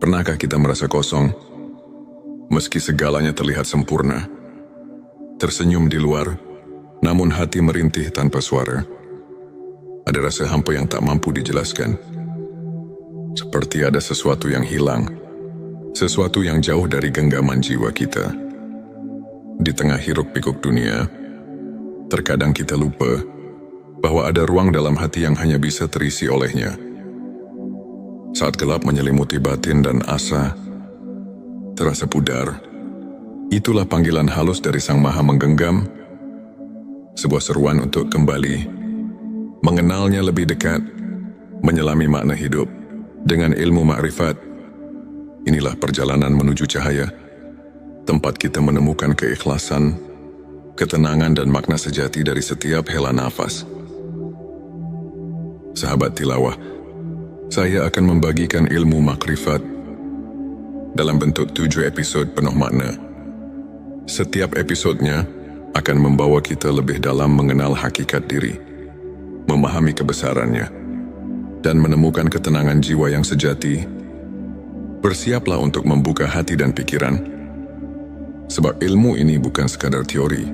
Pernahkah kita merasa kosong, meski segalanya terlihat sempurna? Tersenyum di luar, namun hati merintih tanpa suara. Ada rasa hampa yang tak mampu dijelaskan. Seperti ada sesuatu yang hilang, sesuatu yang jauh dari genggaman jiwa kita. Di tengah hiruk-pikuk dunia, terkadang kita lupa bahwa ada ruang dalam hati yang hanya bisa terisi olehnya. Saat gelap menyelimuti batin dan asa terasa pudar, itulah panggilan halus dari Sang Maha Menggenggam, sebuah seruan untuk kembali mengenalnya lebih dekat, menyelami makna hidup dengan ilmu makrifat. Inilah perjalanan menuju cahaya, tempat kita menemukan keikhlasan, ketenangan dan makna sejati dari setiap hela nafas. Sahabat tilawah, saya akan membagikan ilmu makrifat dalam bentuk 7 episode penuh makna. Setiap episodenya akan membawa kita lebih dalam mengenal hakikat diri, memahami kebesarannya, dan menemukan ketenangan jiwa yang sejati. Bersiaplah untuk membuka hati dan pikiran, sebab ilmu ini bukan sekadar teori,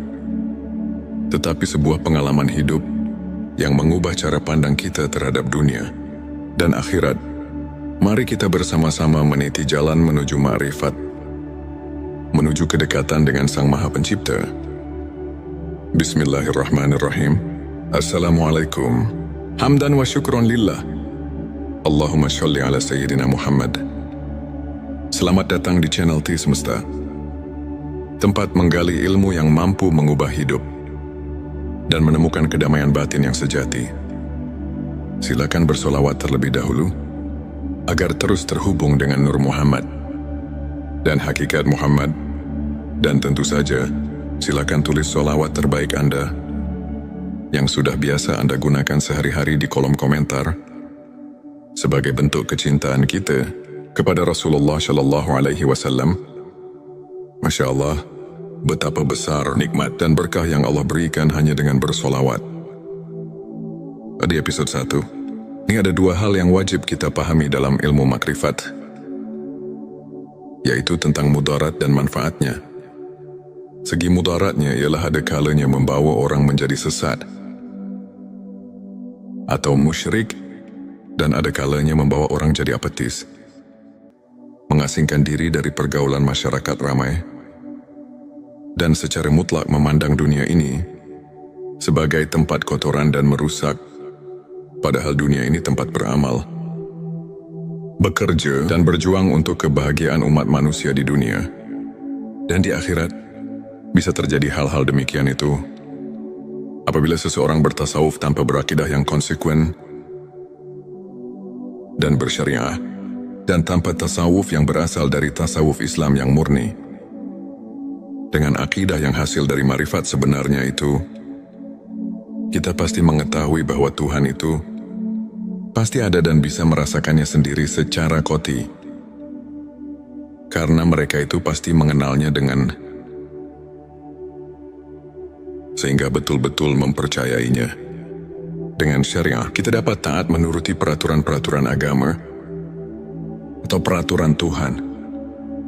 tetapi sebuah pengalaman hidup yang mengubah cara pandang kita terhadap dunia dan akhirat. Mari kita bersama-sama meniti jalan menuju makrifat, menuju kedekatan dengan Sang Maha Pencipta. Bismillahirrahmanirrahim. Assalamualaikum. Hamdan wa syukron lillah. Allahumma sholli ala Sayyidina Muhammad. Selamat datang di channel T Semesta, tempat menggali ilmu yang mampu mengubah hidup dan menemukan kedamaian batin yang sejati. Silakan bersolawat terlebih dahulu, agar terus terhubung dengan Nur Muhammad dan hakikat Muhammad. Dan tentu saja, silakan tulis solawat terbaik Anda yang sudah biasa Anda gunakan sehari-hari di kolom komentar, sebagai bentuk kecintaan kita kepada Rasulullah Shallallahu Alaihi Wasallam. Masya Allah, betapa besar nikmat dan berkah yang Allah berikan hanya dengan bersolawat. Di episode 1, ini ada 2 hal yang wajib kita pahami dalam ilmu makrifat, yaitu tentang mudarat dan manfaatnya. Segi mudaratnya ialah ada kalanya membawa orang menjadi sesat atau musyrik, dan ada kalanya membawa orang jadi apatis, mengasingkan diri dari pergaulan masyarakat ramai, dan secara mutlak memandang dunia ini sebagai tempat kotoran dan merusak. Padahal dunia ini tempat beramal, bekerja dan berjuang untuk kebahagiaan umat manusia di dunia. Dan di akhirat, bisa terjadi hal-hal demikian itu apabila seseorang bertasawuf tanpa berakidah yang konsekuen dan bersyariah, dan tanpa tasawuf yang berasal dari tasawuf Islam yang murni. Dengan akidah yang hasil dari marifat sebenarnya itu, kita pasti mengetahui bahwa Tuhan itu pasti ada dan bisa merasakannya sendiri secara qati. Karena mereka itu pasti mengenalnya sehingga betul-betul mempercayainya. Dengan syariah, kita dapat taat menuruti peraturan-peraturan agama atau peraturan Tuhan.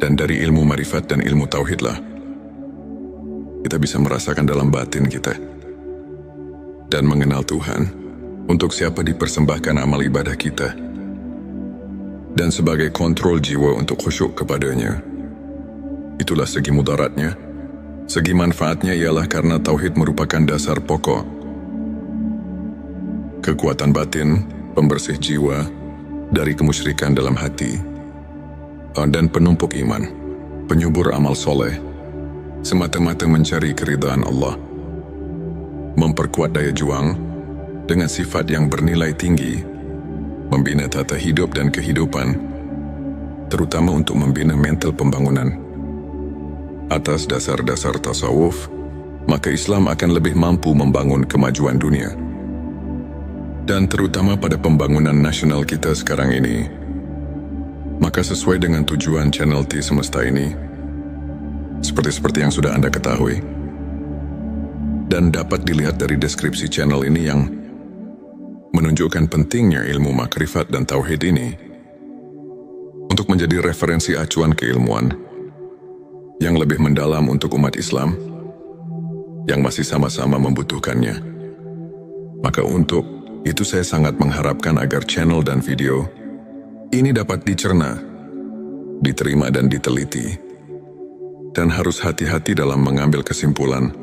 Dan dari ilmu marifat dan ilmu tauhidlah kita bisa merasakan dalam batin kita dan mengenal Tuhan, untuk siapa dipersembahkan amal ibadah kita, dan sebagai kontrol jiwa untuk khusyuk kepadanya. Itulah segi mudaratnya. Segi manfaatnya ialah karena tauhid merupakan dasar pokok, kekuatan batin, pembersih jiwa dari kemusyrikan dalam hati, dan penumpuk iman, penyubur amal soleh, semata-mata mencari keridhaan Allah, memperkuat daya juang dengan sifat yang bernilai tinggi, membina tata hidup dan kehidupan, terutama untuk membina mental pembangunan. Atas dasar-dasar tasawuf, maka Islam akan lebih mampu membangun kemajuan dunia. Dan terutama pada pembangunan nasional kita sekarang ini. Maka sesuai dengan tujuan channel T Semesta ini, seperti yang sudah Anda ketahui, dan dapat dilihat dari deskripsi channel ini yang menunjukkan pentingnya ilmu makrifat dan tauhid ini. Untuk untuk menjadi referensi acuan keilmuan yang lebih mendalam untuk umat Islam yang masih sama-sama membutuhkannya. Maka untuk itu saya sangat mengharapkan agar channel dan video ini dapat dicerna, diterima dan diteliti. Dan harus hati-hati dalam mengambil kesimpulan,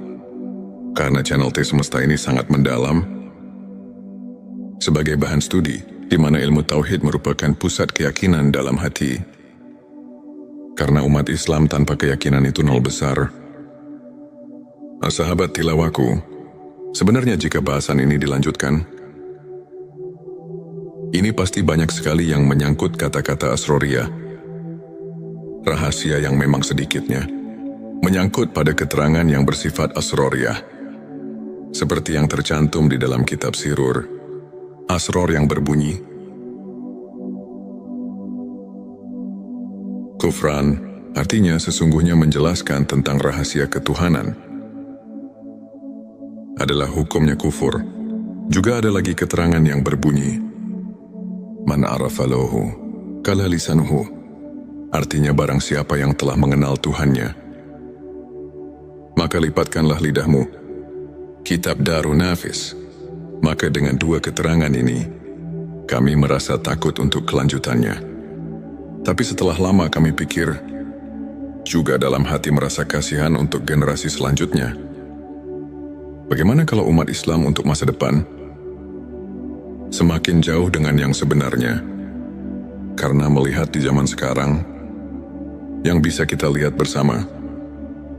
karena channel T Semesta ini sangat mendalam sebagai bahan studi, di mana ilmu tauhid merupakan pusat keyakinan dalam hati. Karena umat Islam tanpa keyakinan itu nol besar. Nah, sahabat tilawaku, sebenarnya jika bahasan ini dilanjutkan, ini pasti banyak sekali yang menyangkut kata-kata asroriyah. Rahasia yang memang sedikitnya menyangkut pada keterangan yang bersifat asroriyah. Seperti yang tercantum di dalam kitab Sirur, asror yang berbunyi, kufran artinya sesungguhnya menjelaskan tentang rahasia ketuhanan. Adalah hukumnya kufur. Juga ada lagi keterangan yang berbunyi, man arafa lahu kala lisanuhu, artinya barang siapa yang telah mengenal Tuhannya, maka lipatkanlah lidahmu. Kitab Darun Nafis. Maka dengan dua keterangan ini, kami merasa takut untuk kelanjutannya. Tapi setelah lama kami pikir, juga dalam hati merasa kasihan untuk generasi selanjutnya. Bagaimana kalau umat Islam untuk masa depan semakin jauh dengan yang sebenarnya? Karena melihat di zaman sekarang, yang bisa kita lihat bersama,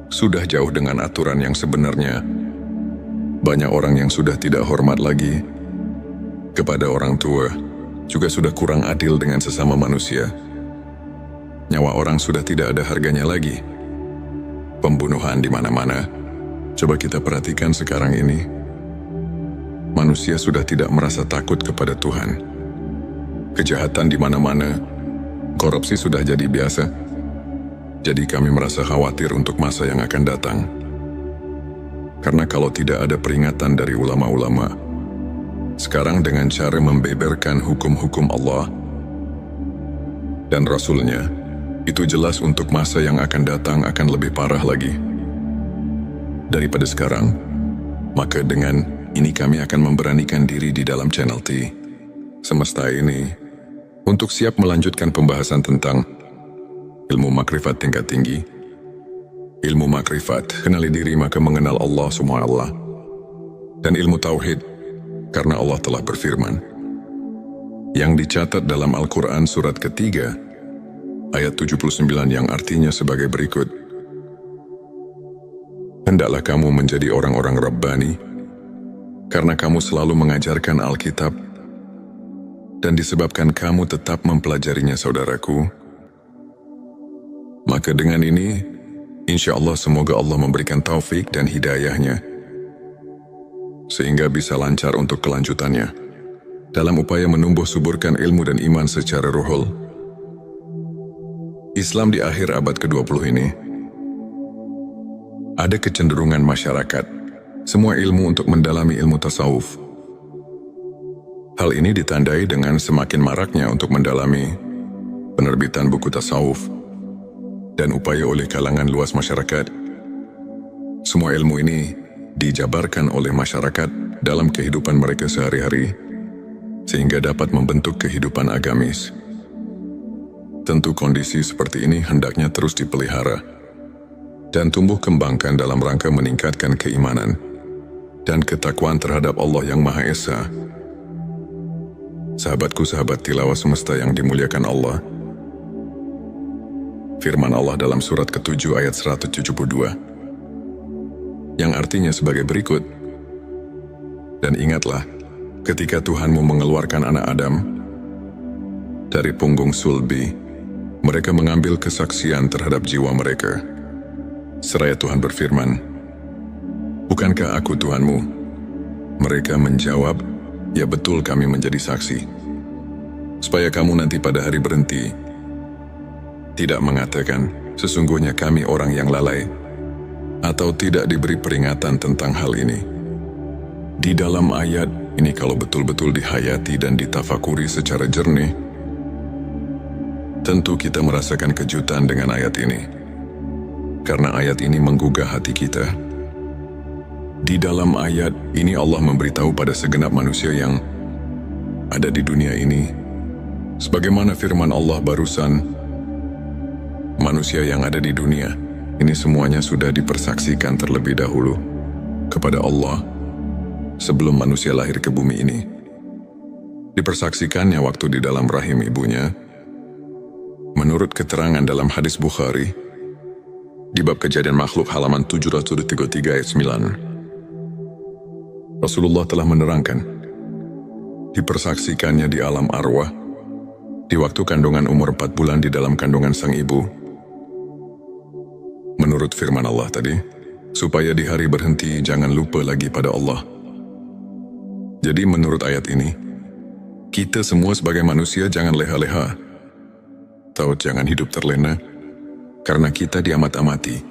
sudah jauh dengan aturan yang sebenarnya. Banyak orang yang sudah tidak hormat lagi kepada orang tua, juga sudah kurang adil dengan sesama manusia. Nyawa orang sudah tidak ada harganya lagi. Pembunuhan di mana-mana. Coba kita perhatikan sekarang ini. Manusia sudah tidak merasa takut kepada Tuhan. Kejahatan di mana-mana. Korupsi sudah jadi biasa. Jadi kami merasa khawatir untuk masa yang akan datang. Karena kalau tidak ada peringatan dari ulama-ulama, sekarang dengan cara membeberkan hukum-hukum Allah dan Rasul-Nya, itu jelas untuk masa yang akan datang akan lebih parah lagi daripada sekarang. Maka dengan ini kami akan memberanikan diri di dalam channel T Semesta ini untuk siap melanjutkan pembahasan tentang ilmu makrifat tingkat tinggi. Ilmu makrifat, kenali diri maka mengenal Allah SWT. Dan ilmu tauhid, karena Allah telah berfirman, yang dicatat dalam Al-Quran surat ketiga, ayat 79 yang artinya sebagai berikut. Hendaklah kamu menjadi orang-orang Rabbani, karena kamu selalu mengajarkan Alkitab, dan disebabkan kamu tetap mempelajarinya saudaraku. Maka dengan ini, insya Allah semoga Allah memberikan taufik dan hidayahnya, sehingga bisa lancar untuk kelanjutannya, dalam upaya menumbuh suburkan ilmu dan iman secara ruhul. Islam di akhir abad ke-20 ini, ada kecenderungan masyarakat, semua ilmu untuk mendalami ilmu tasawuf. Hal ini ditandai dengan semakin maraknya untuk mendalami penerbitan buku tasawuf, dan upaya oleh kalangan luas masyarakat. Semua ilmu ini dijabarkan oleh masyarakat dalam kehidupan mereka sehari-hari, sehingga dapat membentuk kehidupan agamis. Tentu kondisi seperti ini hendaknya terus dipelihara dan tumbuh kembangkan dalam rangka meningkatkan keimanan dan ketakwaan terhadap Allah yang Maha Esa. Sahabatku, sahabat tilawah semesta yang dimuliakan Allah, firman Allah dalam surat ke-7 ayat 172, yang artinya sebagai berikut, dan ingatlah, ketika Tuhanmu mengeluarkan anak Adam dari punggung sulbi, mereka mengambil kesaksian terhadap jiwa mereka. Seraya Tuhan berfirman, bukankah aku Tuhanmu? Mereka menjawab, ya betul kami menjadi saksi. Supaya kamu nanti pada hari berhenti, tidak mengatakan, sesungguhnya kami orang yang lalai, atau tidak diberi peringatan tentang hal ini. Di dalam ayat ini kalau betul-betul dihayati dan ditafakuri secara jernih, Tentu kita merasakan kejutan dengan ayat ini. Karena ayat ini menggugah hati kita. Di dalam ayat ini Allah memberitahu pada segenap manusia yang ada di dunia ini, sebagaimana firman Allah barusan, manusia yang ada di dunia ini semuanya sudah dipersaksikan terlebih dahulu kepada Allah sebelum manusia lahir ke bumi ini. Dipersaksikannya waktu di dalam rahim ibunya. Menurut keterangan dalam hadis Bukhari, di bab kejadian makhluk halaman 733 ayat 9, Rasulullah telah menerangkan, dipersaksikannya di alam arwah, di waktu kandungan umur 4 bulan di dalam kandungan sang ibu. Menurut firman Allah tadi, supaya di hari berhenti jangan lupa lagi pada Allah. Jadi menurut ayat ini, kita semua sebagai manusia jangan leha-leha, atau jangan hidup terlena, karena kita diamat-amati.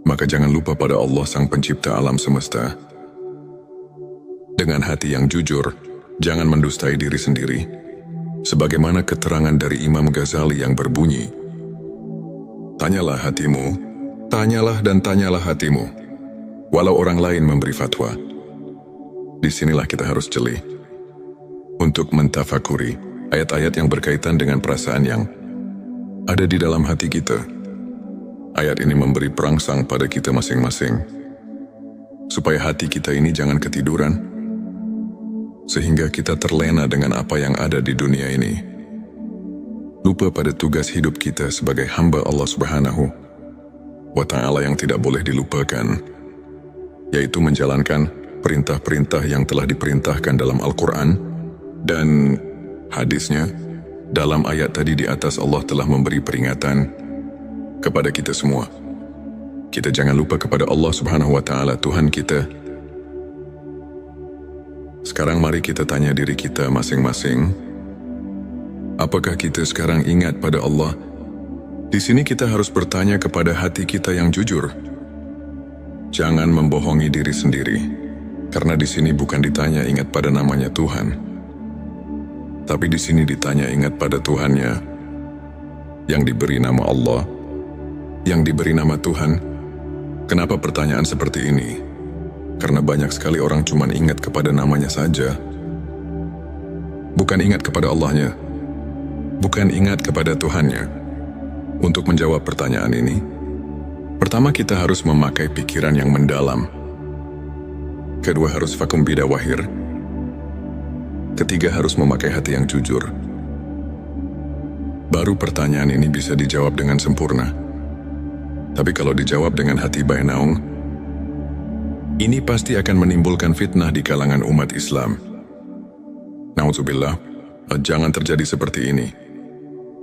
Maka jangan lupa pada Allah sang pencipta alam semesta. Dengan hati yang jujur, jangan mendustai diri sendiri. Sebagaimana keterangan dari Imam Ghazali yang berbunyi, tanyalah hatimu, tanyalah dan tanyalah hatimu, walau orang lain memberi fatwa. Disinilah kita harus jeli untuk mentafakuri ayat-ayat yang berkaitan dengan perasaan yang ada di dalam hati kita. Ayat ini memberi perangsang pada kita masing-masing, supaya hati kita ini jangan ketiduran, sehingga kita terlena dengan apa yang ada di dunia ini. Lupa pada tugas hidup kita sebagai hamba Allah Subhanahu wa Ta'ala yang tidak boleh dilupakan, yaitu menjalankan perintah-perintah yang telah diperintahkan dalam Al-Quran dan hadisnya. Dalam ayat tadi di atas Allah telah memberi peringatan kepada kita semua. Kita jangan lupa kepada Allah Subhanahu wa Ta'ala, Tuhan kita. Sekarang mari kita tanya diri kita masing-masing, apakah kita sekarang ingat pada Allah? Di sini kita harus bertanya kepada hati kita yang jujur. Jangan membohongi diri sendiri, karena di sini bukan ditanya ingat pada namanya Tuhan, tapi di sini ditanya ingat pada Tuhannya, yang diberi nama Allah, yang diberi nama Tuhan. Kenapa pertanyaan seperti ini? Karena banyak sekali orang cuma ingat kepada namanya saja, bukan ingat kepada Allahnya, bukan ingat kepada Tuhannya. Untuk menjawab pertanyaan ini, pertama kita harus memakai pikiran yang mendalam. Kedua harus fakum bidawahir. Ketiga harus memakai hati yang jujur. Baru pertanyaan ini bisa dijawab dengan sempurna. Tapi kalau dijawab dengan hati bainaung, ini pasti akan menimbulkan fitnah di kalangan umat Islam. Na'udzubillah, jangan terjadi seperti ini.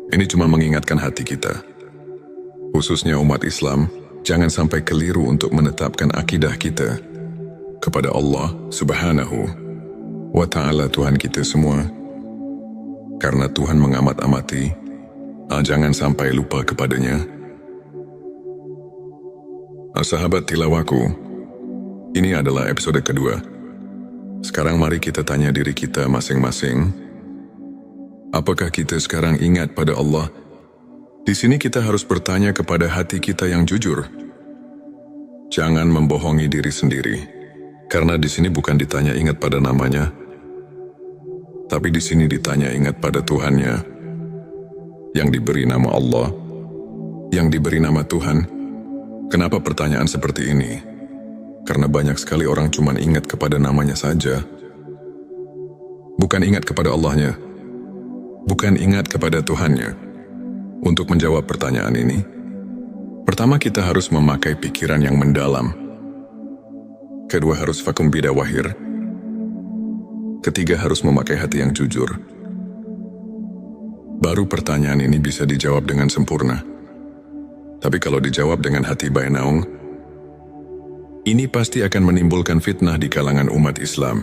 Ini cuma mengingatkan hati kita, khususnya umat Islam, jangan sampai keliru untuk menetapkan akidah kita kepada Allah Subhanahu wa Ta'ala, Tuhan kita semua. Karena Tuhan mengamat-amati, jangan sampai lupa kepadanya. Sahabat tilawaku, ini adalah episode kedua. Sekarang mari kita tanya diri kita masing-masing, apakah kita sekarang ingat pada Allah? Di sini kita harus bertanya kepada hati kita yang jujur. Jangan membohongi diri sendiri, karena di sini bukan ditanya ingat pada namanya, tapi di sini ditanya ingat pada Tuhannya, yang diberi nama Allah, yang diberi nama Tuhan. Kenapa pertanyaan seperti ini? Karena banyak sekali orang cuma ingat kepada namanya saja, bukan ingat kepada Allahnya, bukan ingat kepada Tuhannya. Untuk menjawab pertanyaan ini, pertama kita harus memakai pikiran yang mendalam. Kedua harus fakum bidawahir. Ketiga harus memakai hati yang jujur. Baru pertanyaan ini bisa dijawab dengan sempurna. Tapi kalau dijawab dengan hati bainaung, ini pasti akan menimbulkan fitnah di kalangan umat Islam.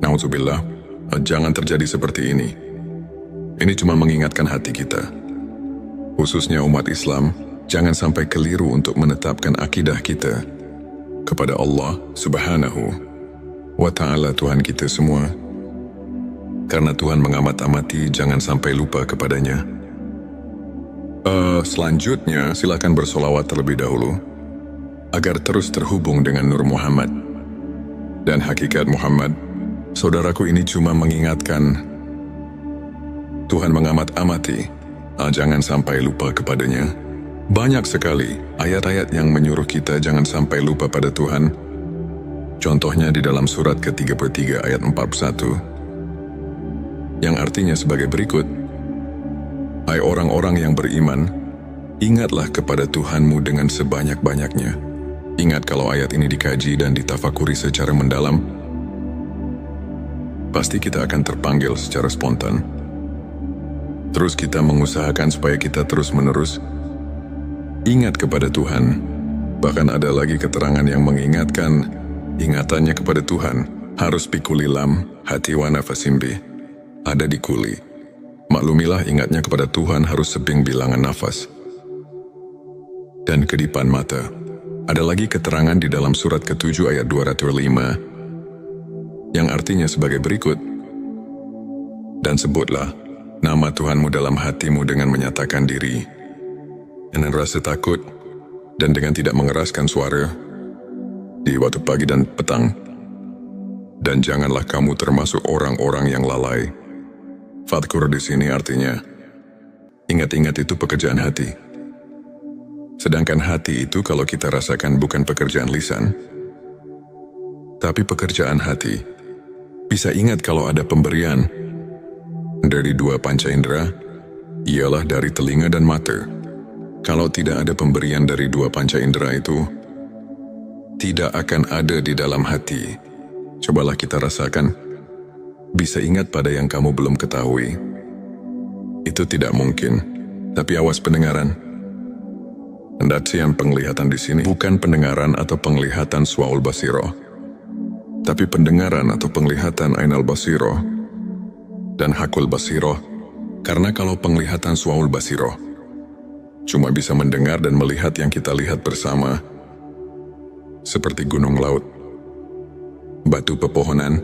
Na'udzubillah, jangan terjadi seperti ini. Ini cuma mengingatkan hati kita, khususnya umat Islam, jangan sampai keliru untuk menetapkan akidah kita kepada Allah Subhanahu wa Ta'ala, Tuhan kita semua. karena Tuhan mengamat-amati, jangan sampai lupa kepadanya. Selanjutnya, silakan bersolawat terlebih dahulu, agar terus terhubung dengan Nur Muhammad. Dan hakikat Muhammad, saudaraku, ini cuma mengingatkan, Tuhan mengamat-amati, jangan sampai lupa kepadanya. Banyak sekali ayat-ayat yang menyuruh kita jangan sampai lupa pada Tuhan. Contohnya di dalam surat ke-33 ayat 41, yang artinya sebagai berikut, hai orang-orang yang beriman, ingatlah kepada Tuhanmu dengan sebanyak-banyaknya. Ingat kalau ayat ini dikaji dan ditafakuri secara mendalam, pasti kita akan terpanggil secara spontan. Terus kita mengusahakan supaya kita terus-menerus ingat kepada Tuhan. Bahkan ada lagi keterangan yang mengingatkan, ingatannya kepada Tuhan harus pikulilam hati wa nafasimbi, ada di kuli. Maklumilah ingatnya kepada Tuhan harus sebing bilangan nafas dan kedipan mata. Ada lagi keterangan di dalam surat ke-7 ayat 205 yang artinya sebagai berikut, dan sebutlah nama Tuhanmu dalam hatimu dengan menyatakan diri, dengan rasa takut, dan dengan tidak mengeraskan suara di waktu pagi dan petang. Dan janganlah kamu termasuk orang-orang yang lalai. Fadkur di sini artinya, ingat-ingat itu pekerjaan hati. Sedangkan hati itu kalau kita rasakan bukan pekerjaan lisan, tapi pekerjaan hati. Bisa ingat kalau ada pemberian dari dua panca indera, ialah dari telinga dan mata. Kalau tidak ada pemberian dari dua panca indera itu, tidak akan ada di dalam hati. Cobalah kita rasakan, bisa ingat pada yang kamu belum ketahui. Itu tidak mungkin, tapi awas pendengaran. Pendaksian penglihatan di sini bukan pendengaran atau penglihatan Suaul Basiro, tapi pendengaran atau penglihatan Ainal Basiro dan Hakul Basiro. Karena kalau penglihatan Suaul Basiro cuma bisa mendengar dan melihat yang kita lihat bersama, seperti gunung, laut, batu, pepohonan,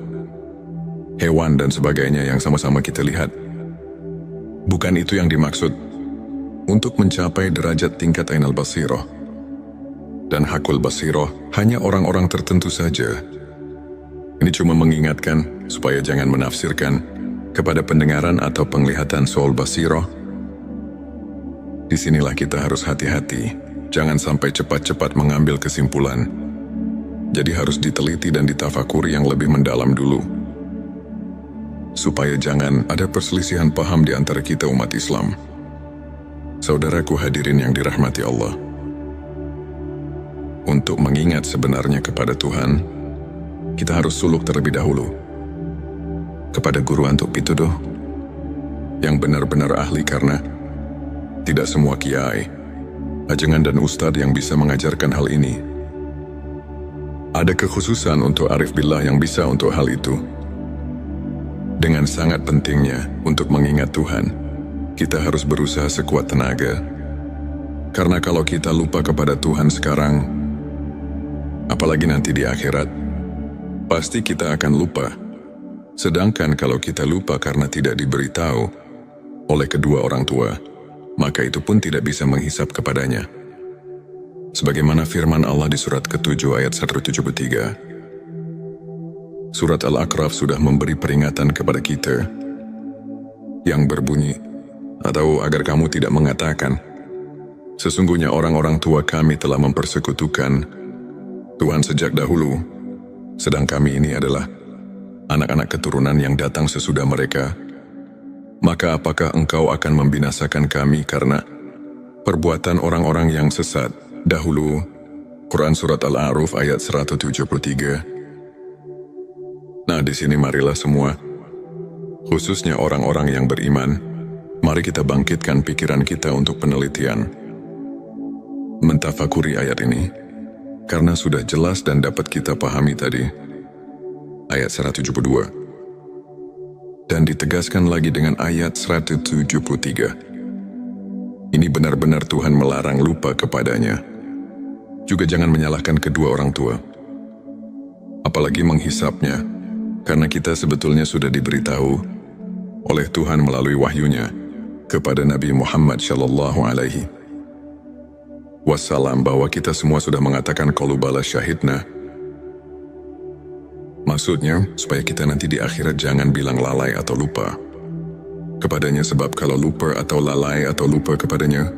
hewan dan sebagainya yang sama-sama kita lihat. Bukan itu yang dimaksud. Untuk mencapai derajat tingkat Ainal Basiro dan Hakul Basiro, hanya orang-orang tertentu saja. Ini cuma mengingatkan supaya jangan menafsirkan kepada pendengaran atau penglihatan Suaul Basiro. Disinilah kita harus hati-hati, jangan sampai cepat-cepat mengambil kesimpulan. Jadi harus diteliti dan ditafakuri yang lebih mendalam dulu, supaya jangan ada perselisihan paham di antara kita umat Islam. Saudaraku hadirin yang dirahmati Allah, untuk mengingat sebenarnya kepada Tuhan, kita harus suluk terlebih dahulu kepada guru antuk pituduh yang benar-benar ahli, karena tidak semua kiai, ajengan dan ustadz yang bisa mengajarkan hal ini. Ada kekhususan untuk arif billah yang bisa untuk hal itu. Dengan sangat pentingnya untuk mengingat Tuhan, kita harus berusaha sekuat tenaga. Karena kalau kita lupa kepada Tuhan sekarang, apalagi nanti di akhirat, pasti kita akan lupa. Sedangkan kalau kita lupa karena tidak diberitahu oleh kedua orang tua, maka itu pun tidak bisa menghisap kepadanya. Sebagaimana firman Allah di surat ke-7 ayat 173. Surat Al-A'raf sudah memberi peringatan kepada kita yang berbunyi, atau agar kamu tidak mengatakan, sesungguhnya orang-orang tua kami telah mempersekutukan Tuhan sejak dahulu, sedang kami ini adalah anak-anak keturunan yang datang sesudah mereka. Maka apakah engkau akan membinasakan kami karena perbuatan orang-orang yang sesat dahulu? Quran Surat Al-A'raf ayat 173. Nah, di sini marilah semua, khususnya orang-orang yang beriman, mari kita bangkitkan pikiran kita untuk penelitian, mentafakuri ayat ini, karena sudah jelas dan dapat kita pahami tadi. Ayat 172. Dan ditegaskan lagi dengan ayat 173. Ini benar-benar Tuhan melarang lupa kepadanya. Juga jangan menyalahkan kedua orang tua, apalagi menghisapnya, karena kita sebetulnya sudah diberitahu oleh Tuhan melalui wahyunya kepada Nabi Muhammad Shallallahu Alaihi Wasallam bahwa kita semua sudah mengatakan qalu bala syahidna. Maksudnya, supaya kita nanti di akhirat jangan bilang lalai atau lupa kepadanya, sebab kalau lupa atau lalai atau lupa kepadanya,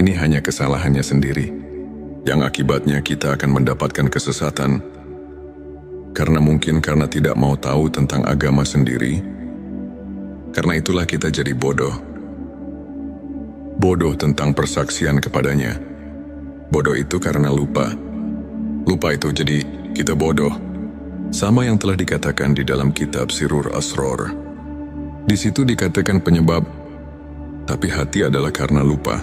ini hanya kesalahannya sendiri, yang akibatnya kita akan mendapatkan kesesatan, karena mungkin karena tidak mau tahu tentang agama sendiri. Karena itulah kita jadi bodoh. Bodoh tentang persaksian kepadanya. Bodoh itu karena lupa. Lupa itu jadi kita bodoh. Sama yang telah dikatakan di dalam kitab Sirur Asror. Di situ dikatakan penyebab, tapi hati adalah karena lupa.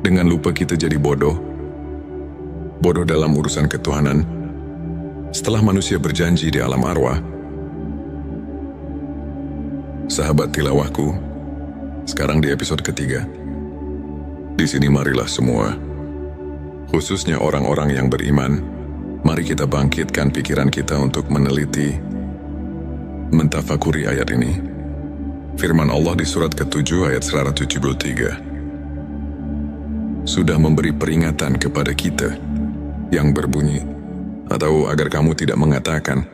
Dengan lupa kita jadi bodoh. Bodoh dalam urusan ketuhanan. Setelah manusia berjanji di alam arwah. Sahabat tilawahku, sekarang di episode ketiga. Di sini marilah semua, khususnya orang-orang yang beriman, mari kita bangkitkan pikiran kita untuk meneliti, mentafakuri ayat ini. Firman Allah di surat ke-7 ayat 173. Sudah memberi peringatan kepada kita yang berbunyi, atau agar kamu tidak mengatakan,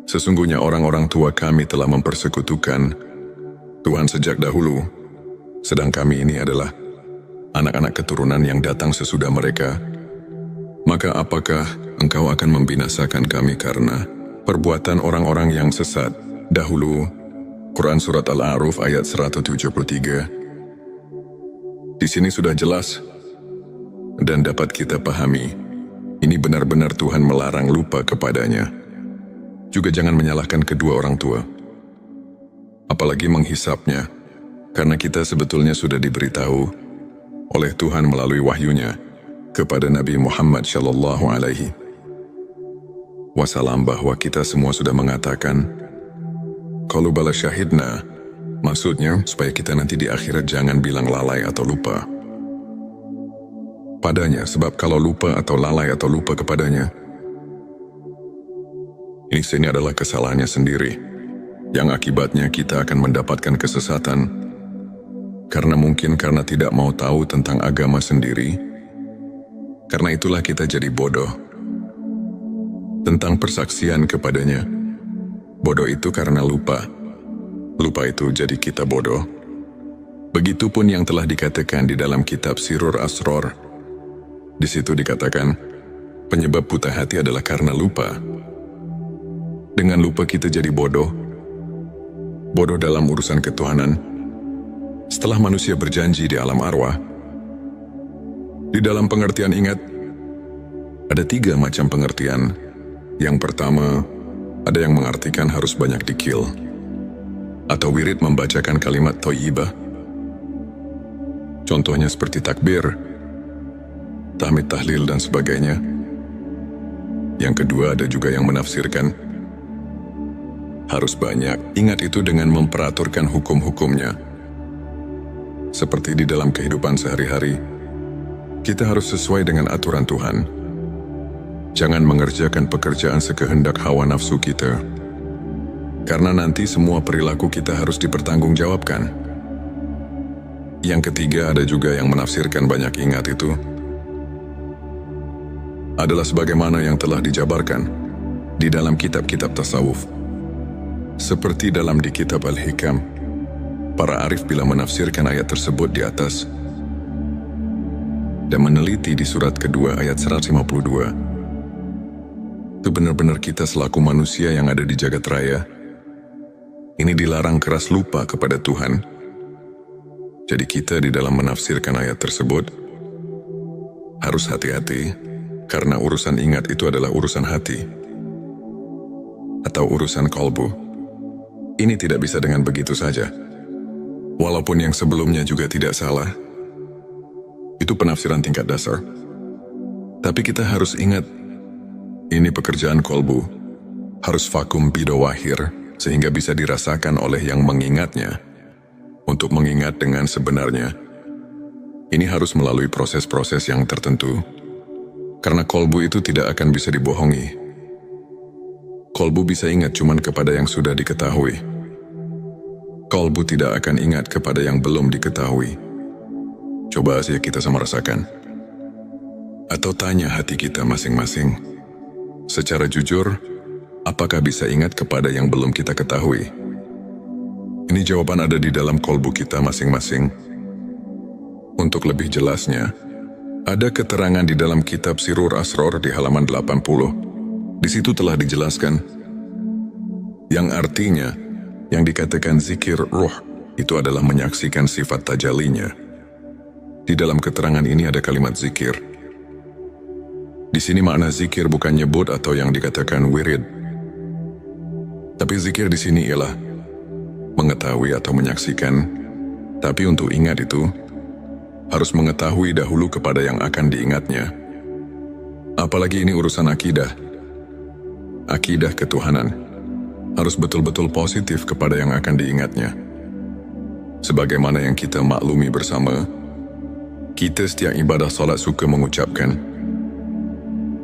sesungguhnya orang-orang tua kami telah mempersekutukan Tuhan sejak dahulu, sedang kami ini adalah anak-anak keturunan yang datang sesudah mereka. Maka apakah engkau akan membinasakan kami karena perbuatan orang-orang yang sesat dahulu? Quran Surat Al-A'raf ayat 173. Di sini sudah jelas dan dapat kita pahami, ini benar-benar Tuhan melarang lupa kepadanya. Juga jangan menyalahkan kedua orang tua, apalagi menghisapnya, karena kita sebetulnya sudah diberitahu oleh Tuhan melalui wahyunya kepada Nabi Muhammad Shallallahu Alaihi Wasallam bahwa kita semua sudah mengatakan qalu bala syahidna. Maksudnya supaya kita nanti di akhirat jangan bilang lalai atau lupa padanya, sebab kalau lupa atau lalai atau lupa kepadanya, ini adalah kesalahannya sendiri, yang akibatnya kita akan mendapatkan kesesatan, karena mungkin karena tidak mau tahu tentang agama sendiri. Karena itulah kita jadi bodoh tentang persaksian kepadanya. Bodoh itu karena lupa. Lupa itu jadi kita bodoh. Begitupun yang telah dikatakan di dalam kitab Sirur Asror. Di situ dikatakan, penyebab buta hati adalah karena lupa. Dengan lupa kita jadi bodoh. Bodoh dalam urusan ketuhanan. Setelah manusia berjanji di alam arwah. Di dalam pengertian ingat, ada 3 macam pengertian. Yang pertama, ada yang mengartikan harus banyak dikil, atau wirid membacakan kalimat thayyibah. Contohnya seperti takbir, tahmid, tahlil, dan sebagainya. Yang kedua, ada juga yang menafsirkan harus banyak ingat itu dengan memperaturkan hukum-hukumnya. Seperti di dalam kehidupan sehari-hari, kita harus sesuai dengan aturan Tuhan. Jangan mengerjakan pekerjaan sekehendak hawa nafsu kita, karena nanti semua perilaku kita harus dipertanggungjawabkan. Yang ketiga, ada juga yang menafsirkan banyak ingat itu adalah sebagaimana yang telah dijabarkan di dalam kitab-kitab tasawuf. Seperti dalam di kitab Al-Hikam, para arif bila menafsirkan ayat tersebut di atas dan meneliti di surat kedua ayat 152, itu benar-benar kita selaku manusia yang ada di jagat raya, ini dilarang keras lupa kepada Tuhan. Jadi kita di dalam menafsirkan ayat tersebut harus hati-hati, karena urusan ingat itu adalah urusan hati atau urusan kolbu. Ini tidak bisa dengan begitu saja. Walaupun yang sebelumnya juga tidak salah, itu penafsiran tingkat dasar. Tapi kita harus ingat, ini pekerjaan kolbu, harus vakum bidawahir, sehingga bisa dirasakan oleh yang mengingatnya. Untuk mengingat dengan sebenarnya, ini harus melalui proses-proses yang tertentu, karena kolbu itu tidak akan bisa dibohongi. Kolbu bisa ingat cuman kepada yang sudah diketahui. Kolbu tidak akan ingat kepada yang belum diketahui. Coba saja kita sama rasakan. Atau tanya hati kita masing-masing. Secara jujur, apakah bisa ingat kepada yang belum kita ketahui? Ini jawaban ada di dalam kolbu kita masing-masing. Untuk lebih jelasnya, ada keterangan di dalam kitab Sirur Asror di halaman 80. Di situ telah dijelaskan, yang artinya, yang dikatakan zikir ruh, itu adalah menyaksikan sifat tajallinya. Di dalam keterangan ini ada kalimat zikir. Di sini makna zikir bukan nyebut atau yang dikatakan wirid. Tapi zikir di sini ialah mengetahui atau menyaksikan, tapi untuk ingat itu, harus mengetahui dahulu kepada yang akan diingatnya. Apalagi ini urusan akidah. Akidah ketuhanan harus betul-betul positif kepada yang akan diingatnya. Sebagaimana yang kita maklumi bersama, kita setiap ibadah salat suka mengucapkan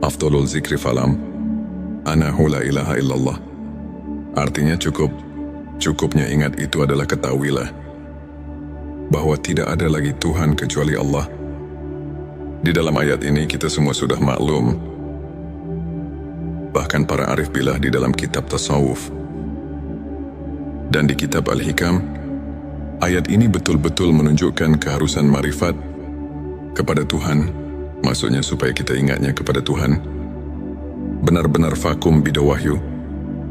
Afdalul zikri falam Anahu la ilaha illallah. Artinya cukupnya ingat itu adalah ketahuilah bahwa tidak ada lagi Tuhan kecuali Allah. Di dalam ayat ini kita semua sudah maklum. Bahkan para arif billah di dalam kitab tasawuf dan di kitab Al-Hikam, ayat ini betul-betul menunjukkan keharusan marifat kepada Tuhan, maksudnya supaya kita ingatnya kepada Tuhan. Benar-benar vakum bidawahyu,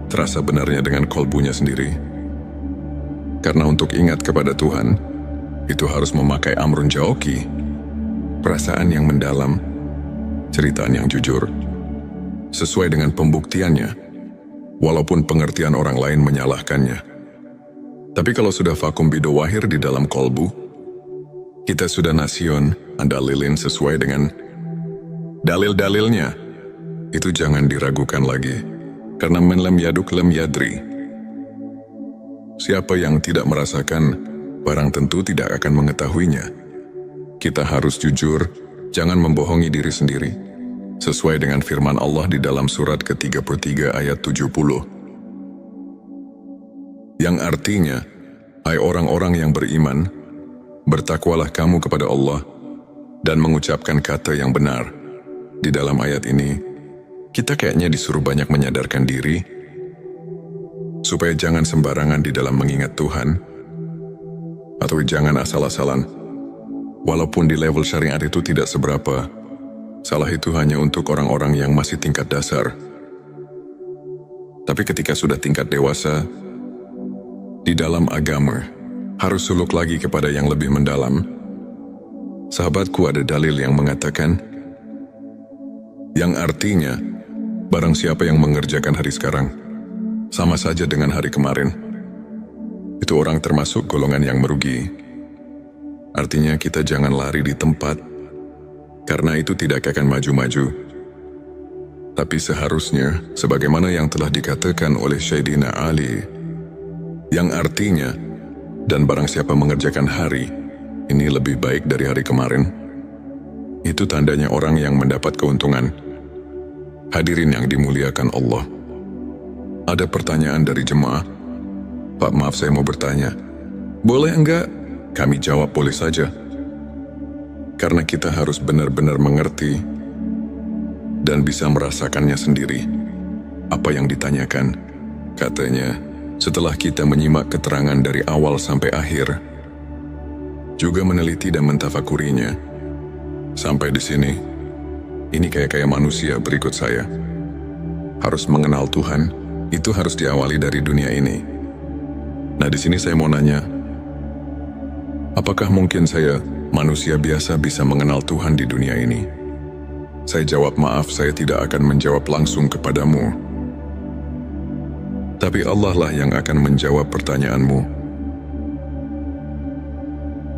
terasa benarnya dengan kolbunya sendiri. Karena untuk ingat kepada Tuhan, itu harus memakai amrun jauki, perasaan yang mendalam, ceritaan yang jujur, sesuai dengan pembuktiannya, walaupun pengertian orang lain menyalahkannya. Tapi kalau sudah vakum bidawahir di dalam kolbu, kita sudah nasion andalilin sesuai dengan dalil-dalilnya. Itu jangan diragukan lagi, karena men lam yaduk lam yadri. Siapa yang tidak merasakan, barang tentu tidak akan mengetahuinya. Kita harus jujur, jangan membohongi diri sendiri. Sesuai dengan firman Allah di dalam surat ke-33 ayat 70. Yang artinya, hai orang-orang yang beriman, bertakwalah kamu kepada Allah dan mengucapkan kata yang benar. Di dalam ayat ini, kita kayaknya disuruh banyak menyadarkan diri, supaya jangan sembarangan di dalam mengingat Tuhan, atau jangan asal-asalan. Walaupun di level syariat itu tidak seberapa, salah itu hanya untuk orang-orang yang masih tingkat dasar. Tapi ketika sudah tingkat dewasa, di dalam agama, harus suluk lagi kepada yang lebih mendalam. Sahabatku, ada dalil yang mengatakan, yang artinya, barang siapa yang mengerjakan hari sekarang, sama saja dengan hari kemarin. Itu orang termasuk golongan yang merugi. Artinya kita jangan lari di tempat, karena itu tidak akan maju-maju. Tapi seharusnya, sebagaimana yang telah dikatakan oleh Sayyidina Ali, yang artinya, dan barang siapa mengerjakan hari, ini lebih baik dari hari kemarin. Itu tandanya orang yang mendapat keuntungan. Hadirin yang dimuliakan Allah. Ada pertanyaan dari jemaah. Pak, maaf saya mau bertanya. Boleh enggak? Kami jawab boleh saja. Karena kita harus benar-benar mengerti dan bisa merasakannya sendiri. Apa yang ditanyakan, katanya, setelah kita menyimak keterangan dari awal sampai akhir, juga meneliti dan mentafakurinya, sampai di sini, ini kayak manusia berikut saya. Harus mengenal Tuhan, itu harus diawali dari dunia ini. Nah, di sini saya mau nanya, apakah mungkin saya manusia biasa bisa mengenal Tuhan di dunia ini? Saya jawab, maaf, saya tidak akan menjawab langsung kepadamu. Tapi Allah lah yang akan menjawab pertanyaanmu.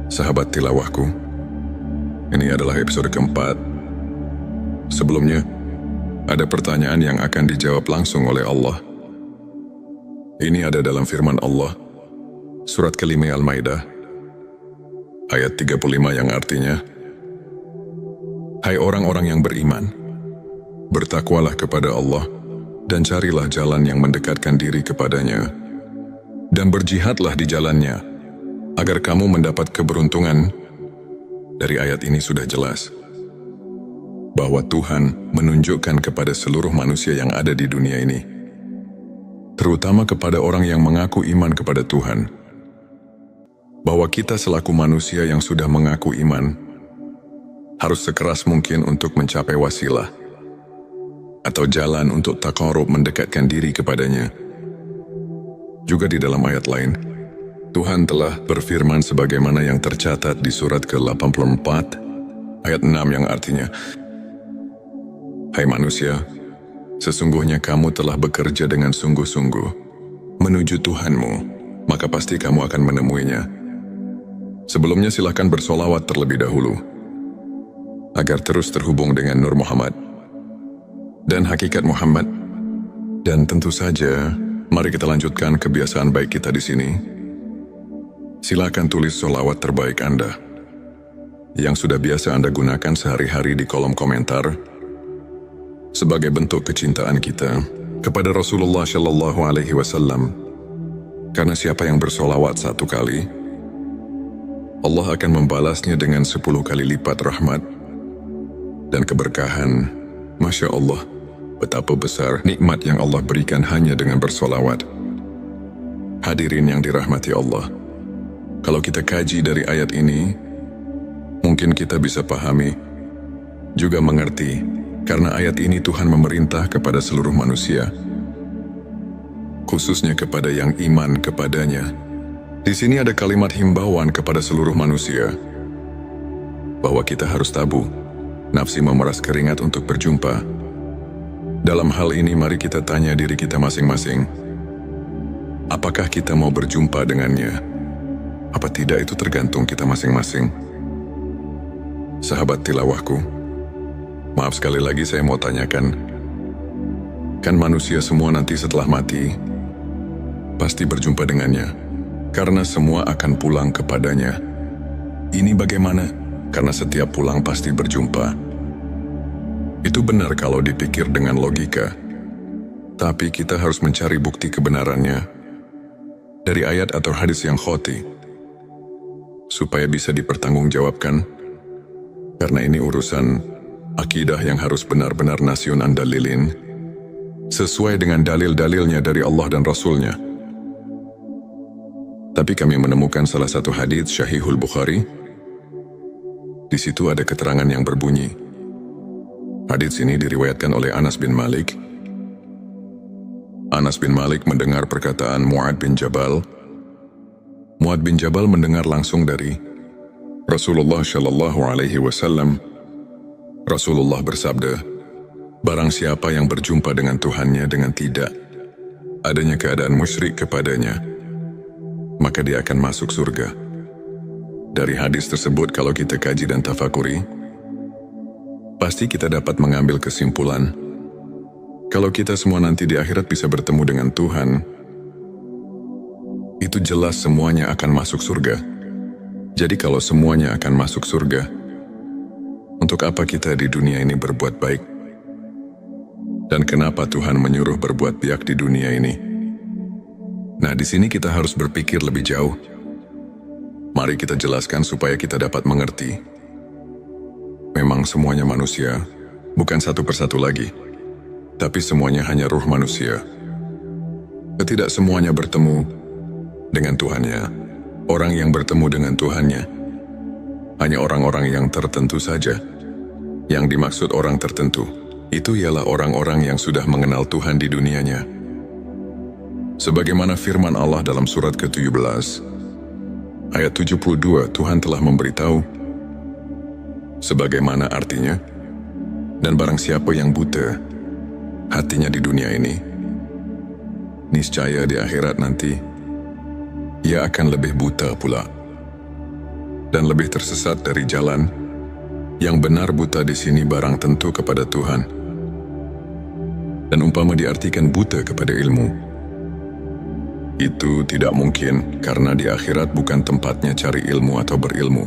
Sahabat tilawahku, ini adalah episode keempat. Sebelumnya, ada pertanyaan yang akan dijawab langsung oleh Allah. Ini ada dalam firman Allah, surat ke-5 Al-Maidah, ayat 35 yang artinya, hai orang-orang yang beriman, bertakwalah kepada Allah dan carilah jalan yang mendekatkan diri kepadanya, dan berjihadlah di jalannya, agar kamu mendapat keberuntungan. Dari ayat ini sudah jelas bahwa Tuhan menunjukkan kepada seluruh manusia yang ada di dunia ini, terutama kepada orang yang mengaku iman kepada Tuhan, bahwa kita selaku manusia yang sudah mengaku iman, harus sekeras mungkin untuk mencapai wasilah, atau jalan untuk taqarrub mendekatkan diri kepadanya. Juga di dalam ayat lain, Tuhan telah berfirman sebagaimana yang tercatat di surat ke-84, ayat 6 yang artinya, "Hai manusia, sesungguhnya kamu telah bekerja dengan sungguh-sungguh menuju Tuhanmu, maka pasti kamu akan menemuinya. Sebelumnya silakan bersolawat terlebih dahulu, agar terus terhubung dengan Nur Muhammad dan hakikat Muhammad. Dan tentu saja, mari kita lanjutkan kebiasaan baik kita di sini. Silakan tulis solawat terbaik Anda, yang sudah biasa Anda gunakan sehari-hari di kolom komentar, sebagai bentuk kecintaan kita kepada Rasulullah Shallallahu Alaihi Wasallam. Karena siapa yang bersolawat 1 kali, Allah akan membalasnya dengan 10 kali lipat rahmat dan keberkahan. Masya Allah, betapa besar nikmat yang Allah berikan hanya dengan bersolawat. Hadirin yang dirahmati Allah, kalau kita kaji dari ayat ini, mungkin kita bisa pahami, juga mengerti, karena ayat ini Tuhan memerintah kepada seluruh manusia, khususnya kepada yang iman kepadanya. Di sini ada kalimat himbauan kepada seluruh manusia, bahwa kita harus tabah nafsi memeras keringat untuk berjumpa. Dalam hal ini mari kita tanya diri kita masing-masing, apakah kita mau berjumpa dengannya? Apa tidak itu tergantung kita masing-masing. Sahabat tilawahku, maaf sekali lagi saya mau tanyakan, kan manusia semua nanti setelah mati pasti berjumpa dengannya, karena semua akan pulang kepadanya. Ini bagaimana? Karena setiap pulang pasti berjumpa. Itu benar kalau dipikir dengan logika. Tapi kita harus mencari bukti kebenarannya dari ayat atau hadis yang qat'i, supaya bisa dipertanggungjawabkan. Karena ini urusan akidah yang harus benar-benar nasionan dalilin, sesuai dengan dalil-dalilnya dari Allah dan Rasulnya. Tapi kami menemukan salah satu hadis Sahihul Bukhari. Di situ ada keterangan yang berbunyi. Hadits ini diriwayatkan oleh Anas bin Malik. Anas bin Malik mendengar perkataan Mu'ad bin Jabal. Mu'ad bin Jabal mendengar langsung dari Rasulullah Shallallahu Alaihi Wasallam. Rasulullah bersabda, "Barang siapa yang berjumpa dengan Tuhannya dengan tidak adanya keadaan musyrik kepadanya, maka dia akan masuk surga." Dari hadis tersebut kalau kita kaji dan tafakuri, pasti kita dapat mengambil kesimpulan, kalau kita semua nanti di akhirat bisa bertemu dengan Tuhan, itu jelas semuanya akan masuk surga. Jadi kalau semuanya akan masuk surga, untuk apa kita di dunia ini berbuat baik? Dan kenapa Tuhan menyuruh berbuat baik di dunia ini? Nah, di sini kita harus berpikir lebih jauh. Mari kita jelaskan supaya kita dapat mengerti. Memang semuanya manusia, bukan satu persatu lagi, tapi semuanya hanya ruh manusia. Tidak semuanya bertemu dengan Tuhannya. Orang yang bertemu dengan Tuhannya hanya orang-orang yang tertentu saja. Yang dimaksud orang tertentu, itu ialah orang-orang yang sudah mengenal Tuhan di dunianya. Sebagaimana firman Allah dalam surat ke-17, ayat 72, Tuhan telah memberitahu sebagaimana artinya, dan barang siapa yang buta hatinya di dunia ini, niscaya di akhirat nanti ia akan lebih buta pula dan lebih tersesat dari jalan. Yang benar buta di sini barang tentu kepada Tuhan, dan umpama diartikan buta kepada ilmu, itu tidak mungkin, karena di akhirat bukan tempatnya cari ilmu atau berilmu.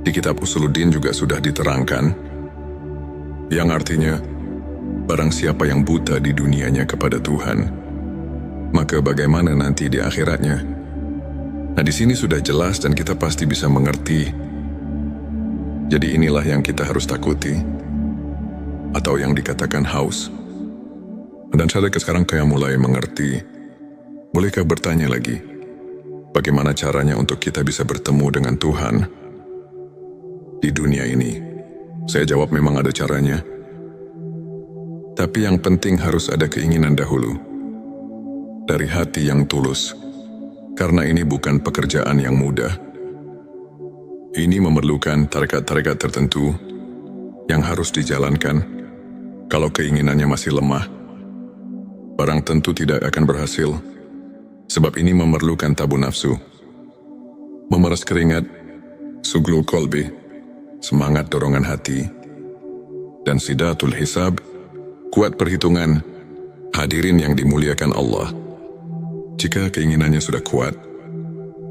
Di kitab Usuluddin juga sudah diterangkan, yang artinya Barang siapa yang buta di dunianya kepada Tuhan, maka bagaimana nanti di akhiratnya? Nah, di sini sudah jelas dan kita pasti bisa mengerti. Jadi inilah yang kita harus takuti, atau yang dikatakan haus. Dan saya sekarang kayak mulai mengerti. Bolehkah bertanya lagi, bagaimana caranya untuk kita bisa bertemu dengan Tuhan di dunia ini? Saya jawab memang ada caranya. Tapi yang penting harus ada keinginan dahulu, dari hati yang tulus. Karena ini bukan pekerjaan yang mudah. Ini memerlukan tarekat-tarekat tertentu yang harus dijalankan. Kalau keinginannya masih lemah, barang tentu tidak akan berhasil. Sebab ini memerlukan tabu nafsu, memeras keringat, suglul kolbi, semangat dorongan hati, dan sidatul hisab, kuat perhitungan. Hadirin yang dimuliakan Allah, jika keinginannya sudah kuat,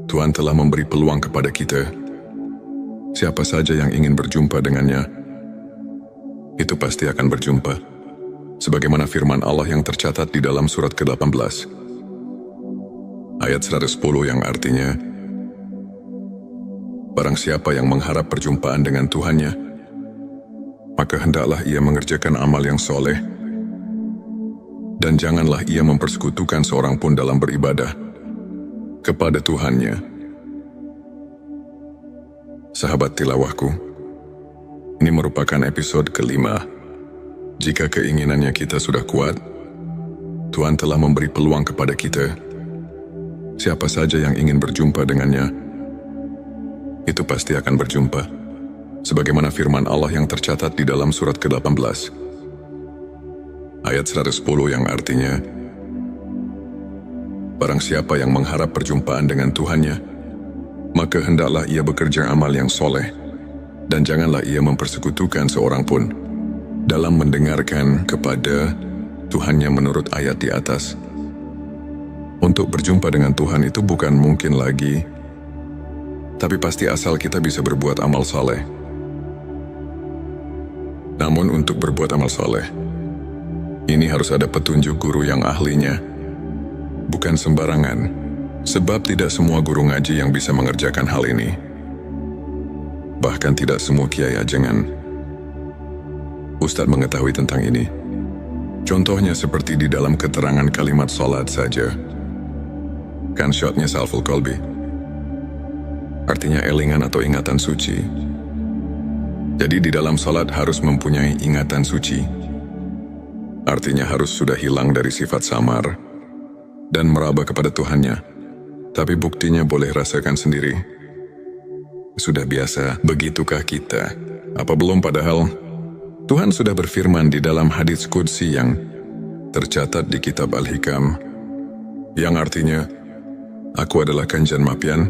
Tuhan telah memberi peluang kepada kita. Siapa saja yang ingin berjumpa dengannya, itu pasti akan berjumpa. Sebagaimana firman Allah yang tercatat di dalam surat ke-18, ayat 110 yang artinya, barang siapa yang mengharap perjumpaan dengan Tuhannya, maka hendaklah ia mengerjakan amal yang soleh, dan janganlah ia mempersekutukan seorang pun dalam beribadah kepada Tuhannya. Sahabat tilawahku, ini merupakan episode kelima. Jika keinginannya kita sudah kuat, Tuhan telah memberi peluang kepada kita. Siapa saja yang ingin berjumpa dengannya, itu pasti akan berjumpa. Sebagaimana firman Allah yang tercatat di dalam surat ke-18, ayat 110 yang artinya, barang siapa yang mengharap perjumpaan dengan Tuhannya, maka hendaklah ia bekerja amal yang soleh, dan janganlah ia mempersekutukan seorang pun dalam mendengarkan kepada Tuhannya menurut ayat di atas. Untuk berjumpa dengan Tuhan itu bukan mungkin lagi, tapi pasti asal kita bisa berbuat amal soleh. Namun untuk berbuat amal soleh, ini harus ada petunjuk guru yang ahlinya. Bukan sembarangan, sebab tidak semua guru ngaji yang bisa mengerjakan hal ini. Bahkan tidak semua kiai ajengan Ustadz mengetahui tentang ini. Contohnya seperti di dalam keterangan kalimat salat saja. Kan syotnya salful kolbi, artinya elingan atau ingatan suci. Jadi di dalam salat harus mempunyai ingatan suci. Artinya harus sudah hilang dari sifat samar dan meraba kepada Tuhannya. Tapi buktinya boleh rasakan sendiri. Sudah biasa, begitukah kita? Apa belum padahal? Tuhan sudah berfirman di dalam hadits qudsi yang tercatat di kitab Al-Hikam, yang artinya, aku adalah Kanjeng Mapian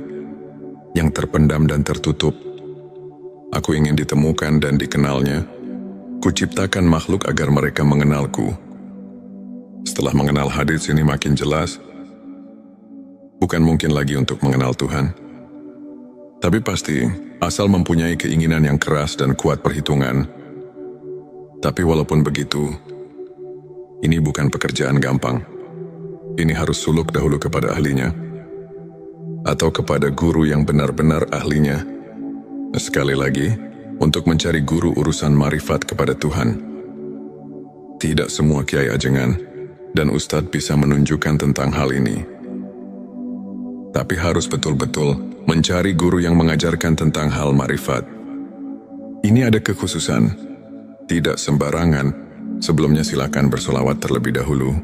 yang terpendam dan tertutup. Aku ingin ditemukan dan dikenalnya. Kuciptakan makhluk agar mereka mengenalku. Setelah mengenal hadits ini makin jelas, bukan mungkin lagi untuk mengenal Tuhan. Tapi pasti, asal mempunyai keinginan yang keras dan kuat perhitungan. Tapi walaupun begitu, ini bukan pekerjaan gampang. Ini harus suluk dahulu kepada ahlinya, atau kepada guru yang benar-benar ahlinya. Sekali lagi, untuk mencari guru urusan marifat kepada Tuhan. Tidak semua kiai ajengan dan ustadz bisa menunjukkan tentang hal ini. Tapi harus betul-betul mencari guru yang mengajarkan tentang hal marifat. Ini ada kekhususan, tidak sembarangan. Sebelumnya silakan bersolawat terlebih dahulu,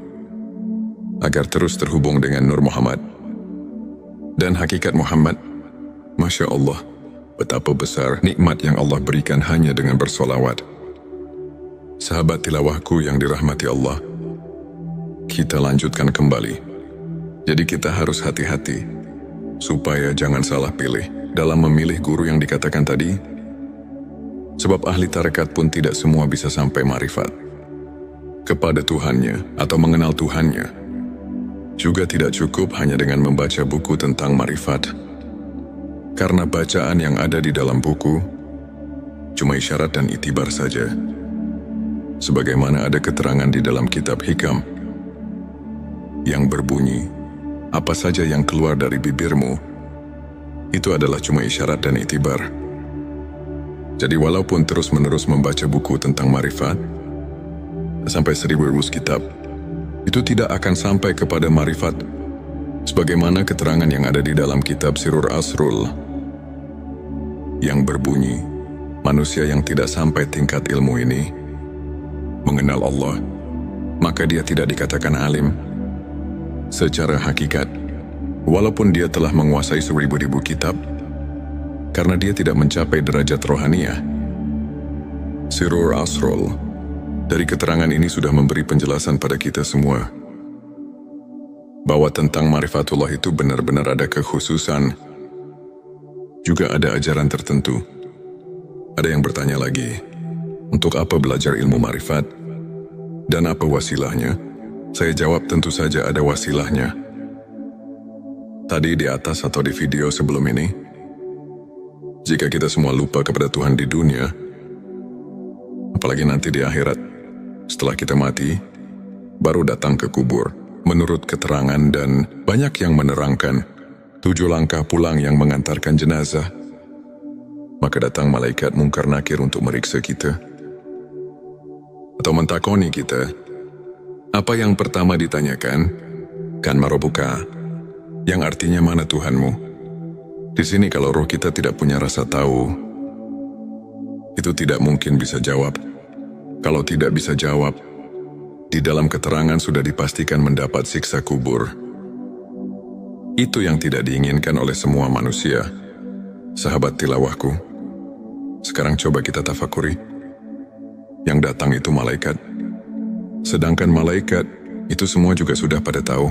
agar terus terhubung dengan Nur Muhammad dan hakikat Muhammad. Masya Allah, betapa besar nikmat yang Allah berikan hanya dengan bersolawat. Sahabat tilawahku yang dirahmati Allah, kita lanjutkan kembali. Jadi kita harus hati-hati, supaya jangan salah pilih dalam memilih guru yang dikatakan tadi. Sebab ahli tarekat pun tidak semua bisa sampai marifat kepada Tuhannya atau mengenal Tuhannya. Juga tidak cukup hanya dengan membaca buku tentang marifat. Karena bacaan yang ada di dalam buku cuma isyarat dan itibar saja. sebagaimana ada keterangan di dalam kitab Hikam yang berbunyi, apa saja yang keluar dari bibirmu, itu adalah cuma isyarat dan itibar. Jadi walaupun terus-menerus membaca buku tentang marifat, sampai 1000 kitab, itu tidak akan sampai kepada marifat, sebagaimana keterangan yang ada di dalam kitab Sirur Asrul, yang berbunyi, manusia yang tidak sampai tingkat ilmu ini, mengenal Allah, maka dia tidak dikatakan alim. Secara hakikat, walaupun dia telah menguasai 1000 kitab, karena dia tidak mencapai derajat rohaniah. Sirur Asrul, dari keterangan ini sudah memberi penjelasan pada kita semua, bahwa tentang marifatullah itu benar-benar ada kekhususan, juga ada ajaran tertentu. Ada yang bertanya lagi, untuk apa belajar ilmu marifat? Dan apa wasilahnya? Saya jawab tentu saja ada wasilahnya. Tadi di atas atau di video sebelum ini, jika kita semua lupa kepada Tuhan di dunia, apalagi nanti di akhirat, setelah kita mati, baru datang ke kubur. Menurut keterangan dan banyak yang menerangkan, 7 langkah pulang yang mengantarkan jenazah, maka datang malaikat mungkar nakir untuk meriksa kita. Atau mentakoni kita, apa yang pertama ditanyakan? Kan marobuka, yang artinya mana Tuhanmu? Di sini kalau roh kita tidak punya rasa tahu, itu tidak mungkin bisa jawab. Kalau tidak bisa jawab, di dalam keterangan sudah dipastikan mendapat siksa kubur. Itu yang tidak diinginkan oleh semua manusia. Sahabat tilawahku, sekarang coba kita tafakuri. Yang datang itu malaikat. Sedangkan malaikat, itu semua juga sudah pada tahu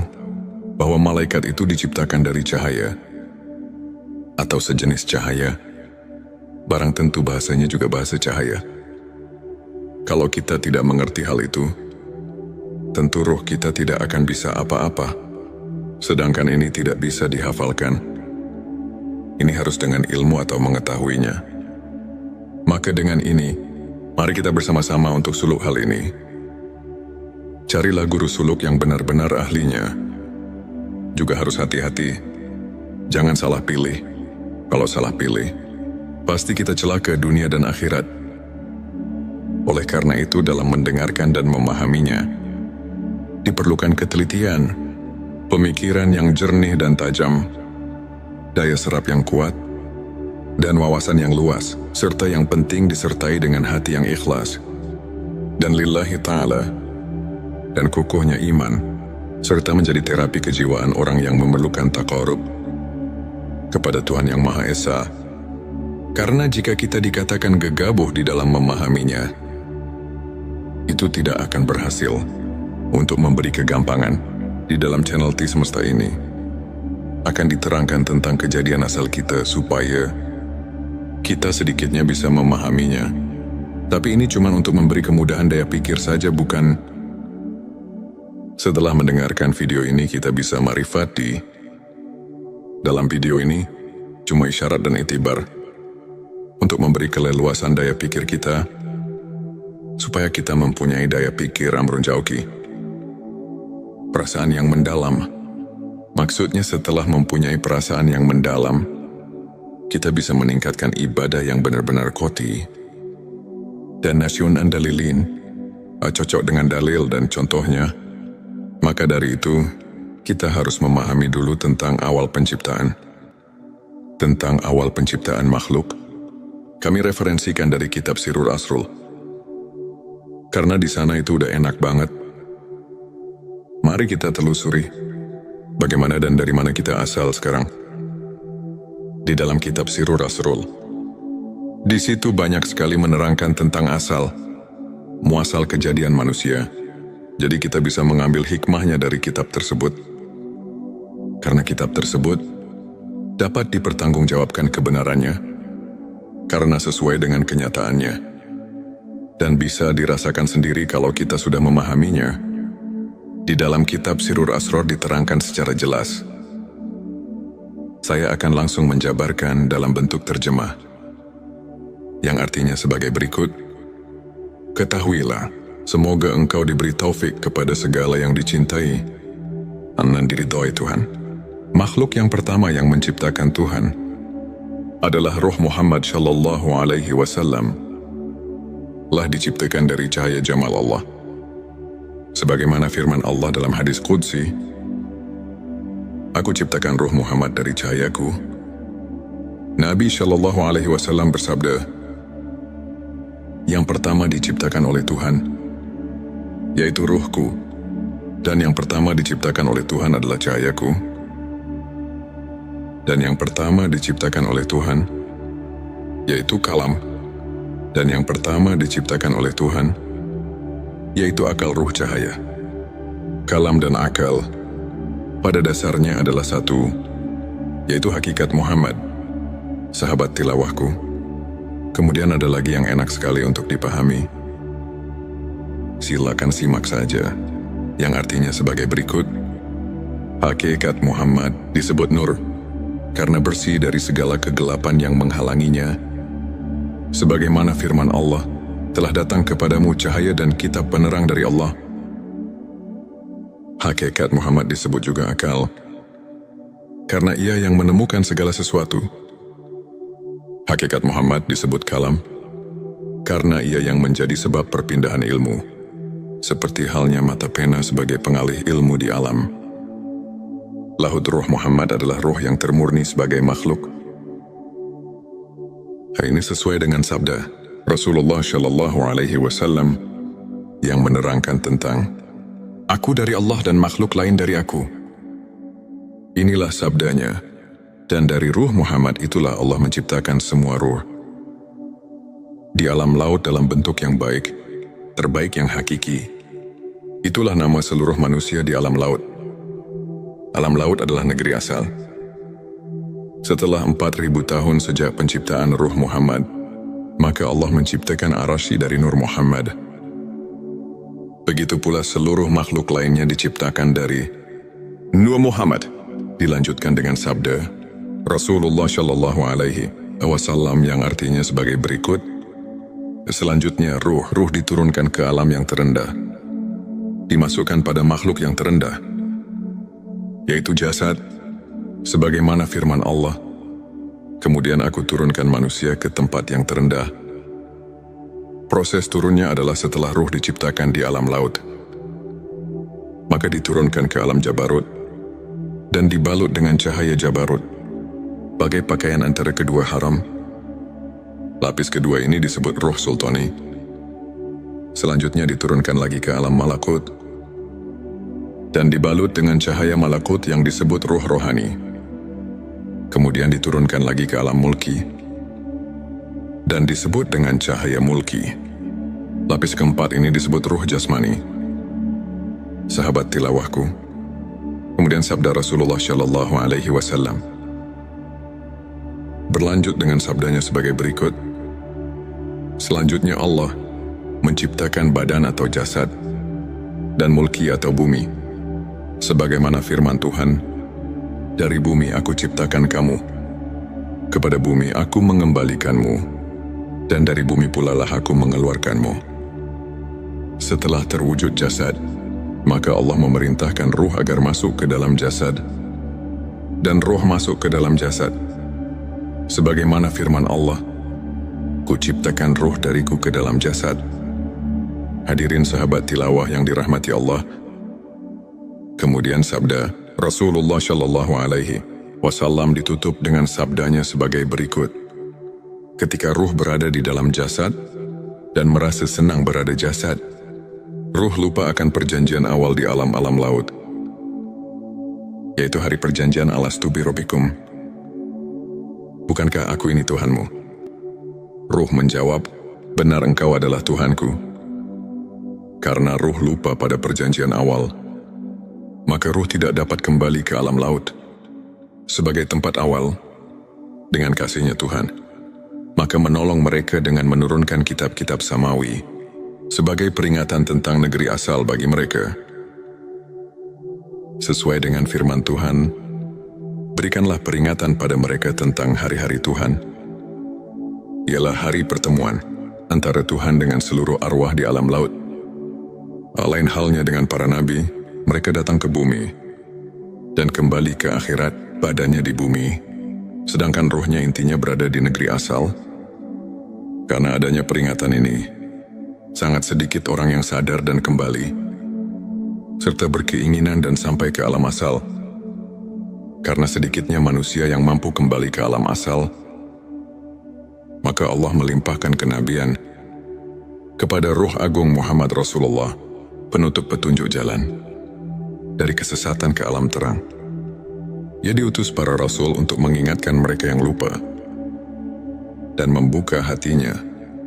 bahwa malaikat itu diciptakan dari cahaya atau sejenis cahaya. Barang tentu bahasanya juga bahasa cahaya. Kalau kita tidak mengerti hal itu, tentu roh kita tidak akan bisa apa-apa. Sedangkan ini tidak bisa dihafalkan. Ini harus dengan ilmu atau mengetahuinya. Maka dengan ini, mari kita bersama-sama untuk suluk hal ini. Carilah guru suluk yang benar-benar ahlinya. Juga harus hati-hati. Jangan salah pilih. Kalau salah pilih, pasti kita celaka dunia dan akhirat. Oleh karena itu dalam mendengarkan dan memahaminya, diperlukan ketelitian, pemikiran yang jernih dan tajam, daya serap yang kuat, dan wawasan yang luas, serta yang penting disertai dengan hati yang ikhlas, dan lillahi ta'ala, dan kukuhnya iman, serta menjadi terapi kejiwaan orang yang memerlukan taqarrub kepada Tuhan yang Maha Esa. Karena jika kita dikatakan gegabah di dalam memahaminya, itu tidak akan berhasil. Untuk memberi kegampangan, di dalam channel T Semesta ini akan diterangkan tentang kejadian asal kita supaya kita sedikitnya bisa memahaminya. Tapi ini cuma untuk memberi kemudahan daya pikir saja, bukan. Setelah mendengarkan video ini kita bisa marifati. Dalam video ini cuma isyarat dan itibar untuk memberi keleluasan daya pikir kita supaya kita mempunyai daya pikir amrun jauki. Perasaan yang mendalam. Maksudnya setelah mempunyai perasaan yang mendalam, kita bisa meningkatkan ibadah yang benar-benar koti. Dan nasyun andalilin, cocok dengan dalil dan contohnya. Maka dari itu, kita harus memahami dulu tentang awal penciptaan. Tentang awal penciptaan makhluk, kami referensikan dari kitab Sirur Asrul. Karena di sana itu udah enak banget. Mari kita telusuri bagaimana dan dari mana kita asal sekarang. Di dalam kitab Sirur Asrul, di situ banyak sekali menerangkan tentang asal, muasal kejadian manusia. Jadi kita bisa mengambil hikmahnya dari kitab tersebut. Karena kitab tersebut dapat dipertanggungjawabkan kebenarannya, karena sesuai dengan kenyataannya. Dan bisa dirasakan sendiri kalau kita sudah memahaminya. Di dalam kitab Sirur Asror diterangkan secara jelas. Saya akan langsung menjabarkan dalam bentuk terjemah, yang artinya sebagai berikut. Ketahuilah, Semoga engkau diberi taufik kepada segala yang dicintai dan diridhoi Tuhan. Makhluk yang pertama yang menciptakan Tuhan adalah Ruh Muhammad sallallahu alaihi wasallam. Telah diciptakan dari cahaya jamal Allah. Sebagaimana firman Allah dalam hadis Qudsi, "Aku ciptakan Ruh Muhammad dari cahayaku." Nabi sallallahu alaihi wasallam bersabda, "Yang pertama diciptakan oleh Tuhan, yaitu ruhku, dan yang pertama diciptakan oleh Tuhan adalah cahayaku, dan yang pertama diciptakan oleh Tuhan, yaitu kalam, dan yang pertama diciptakan oleh Tuhan, yaitu akal ruh cahaya." Kalam dan akal pada dasarnya adalah satu, yaitu hakikat Muhammad, sahabat tilawahku. Kemudian ada lagi yang enak sekali untuk dipahami. Silakan simak saja, yang artinya sebagai berikut. Hakikat Muhammad disebut nur, karena bersih dari segala kegelapan yang menghalanginya. Sebagaimana firman Allah, "Telah datang kepadamu cahaya dan kitab penerang dari Allah." Hakikat Muhammad disebut juga akal, karena ia yang menemukan segala sesuatu. Hakikat Muhammad disebut kalam, karena ia yang menjadi sebab perpindahan ilmu, seperti halnya mata pena sebagai pengalih ilmu di alam. Lahud Ruh Muhammad adalah ruh yang termurni sebagai makhluk. Hal ini sesuai dengan sabda Rasulullah Shallallahu Alaihi Wasallam yang menerangkan tentang "Aku dari Allah dan makhluk lain dari aku." Inilah sabdanya, dan dari ruh Muhammad itulah Allah menciptakan semua ruh. Di alam laut dalam bentuk yang baik, terbaik yang hakiki. Itulah nama seluruh manusia di alam laut. Alam laut adalah negeri asal. Setelah 4.000 tahun sejak penciptaan Ruh Muhammad, maka Allah menciptakan Arasy dari Nur Muhammad. Begitu pula seluruh makhluk lainnya diciptakan dari Nur Muhammad. Dilanjutkan dengan sabda Rasulullah Shallallahu Alaihi Wasallam yang artinya sebagai berikut. Selanjutnya ruh diturunkan ke alam yang terendah, dimasukkan pada makhluk yang terendah, yaitu jasad. Sebagaimana firman Allah, "Kemudian aku turunkan manusia ke tempat yang terendah." Proses turunnya adalah setelah ruh diciptakan di alam laut, maka diturunkan ke alam Jabarut dan dibalut dengan cahaya Jabarut, bagai pakaian antara kedua haram. Lapis kedua ini disebut ruh sultani. Selanjutnya diturunkan lagi ke alam malakut dan dibalut dengan cahaya malakut yang disebut ruh rohani. Kemudian diturunkan lagi ke alam mulki dan disebut dengan cahaya mulki. Lapis keempat ini disebut ruh jasmani. Sahabat tilawahku, kemudian sabda Rasulullah Shallallahu Alaihi Wasallam berlanjut dengan sabdanya sebagai berikut. Selanjutnya Allah menciptakan badan atau jasad dan mulki atau bumi. Sebagaimana firman Tuhan, "Dari bumi aku ciptakan kamu, kepada bumi aku mengembalikanmu, dan dari bumi pula lah aku mengeluarkanmu." Setelah terwujud jasad, maka Allah memerintahkan ruh agar masuk ke dalam jasad, dan ruh masuk ke dalam jasad. Sebagaimana firman Allah, "Kuciptakan ruh dariku ke dalam jasad." Hadirin sahabat tilawah yang dirahmati Allah. Kemudian sabda Rasulullah Shallallahu Alaihi Wasallam ditutup dengan sabdanya sebagai berikut. Ketika ruh berada di dalam jasad dan merasa senang berada jasad, ruh lupa akan perjanjian awal di alam-alam laut, yaitu hari perjanjian alastu bi rabbikum. "Bukankah aku ini Tuhanmu?" Ruh menjawab, "Benar engkau adalah Tuhanku." Karena ruh lupa pada perjanjian awal, maka ruh tidak dapat kembali ke alam laut sebagai tempat awal. Dengan kasihnya Tuhan, maka menolong mereka dengan menurunkan kitab-kitab samawi sebagai peringatan tentang negeri asal bagi mereka. Sesuai dengan firman Tuhan, berikanlah peringatan pada mereka tentang hari-hari Tuhan. Ialah hari pertemuan antara Tuhan dengan seluruh arwah di alam laut. Lain halnya dengan para nabi, mereka datang ke bumi dan kembali ke akhirat, badannya di bumi, sedangkan rohnya intinya berada di negeri asal. Karena adanya peringatan ini, sangat sedikit orang yang sadar dan kembali, serta berkeinginan dan sampai ke alam asal. Karena sedikitnya manusia yang mampu kembali ke alam asal, maka Allah melimpahkan kenabian kepada Ruh Agung Muhammad Rasulullah, penutup petunjuk jalan dari kesesatan ke alam terang. Ia diutus para rasul untuk mengingatkan mereka yang lupa dan membuka hatinya.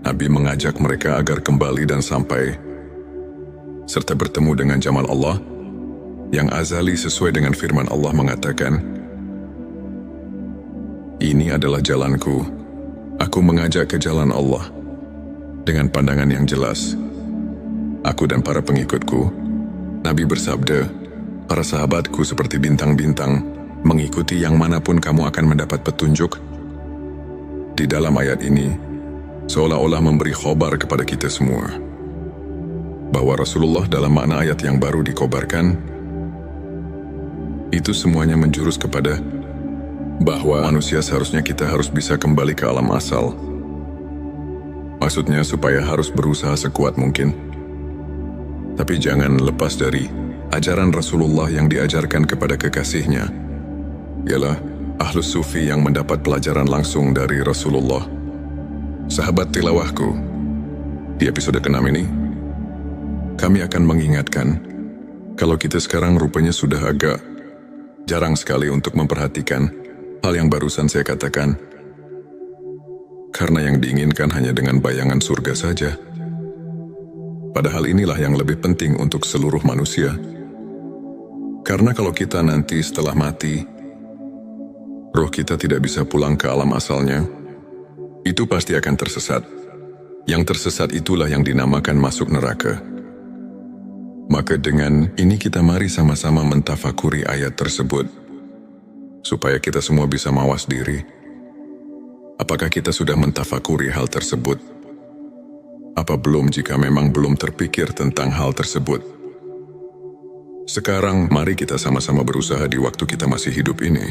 Nabi mengajak mereka agar kembali dan sampai serta bertemu dengan jamal Allah yang azali sesuai dengan firman Allah mengatakan, "Ini adalah jalanku, aku mengajak ke jalan Allah dengan pandangan yang jelas. Aku dan para pengikutku." Nabi bersabda, "Para sahabatku seperti bintang-bintang, mengikuti yang manapun kamu akan mendapat petunjuk." Di dalam ayat ini, seolah-olah memberi khobar kepada kita semua, bahwa Rasulullah dalam makna ayat yang baru dikobarkan, itu semuanya menjurus kepada bahwa manusia seharusnya kita harus bisa kembali ke alam asal. Maksudnya supaya harus berusaha sekuat mungkin. Tapi jangan lepas dari ajaran Rasulullah yang diajarkan kepada kekasihnya, ialah Ahlus Sufi yang mendapat pelajaran langsung dari Rasulullah. Sahabat tilawahku, di episode ke-6 ini, kami akan mengingatkan kalau kita sekarang rupanya sudah agak jarang sekali untuk memperhatikan hal yang barusan saya katakan, karena yang diinginkan hanya dengan bayangan surga saja. Padahal inilah yang lebih penting untuk seluruh manusia. Karena kalau kita nanti setelah mati, roh kita tidak bisa pulang ke alam asalnya, itu pasti akan tersesat. Yang tersesat itulah yang dinamakan masuk neraka. Maka dengan ini kita mari sama-sama mentafakuri ayat tersebut, supaya kita semua bisa mawas diri. Apakah kita sudah mentafakuri hal tersebut? Apa belum jika memang belum terpikir tentang hal tersebut? Sekarang mari kita sama-sama berusaha di waktu kita masih hidup ini.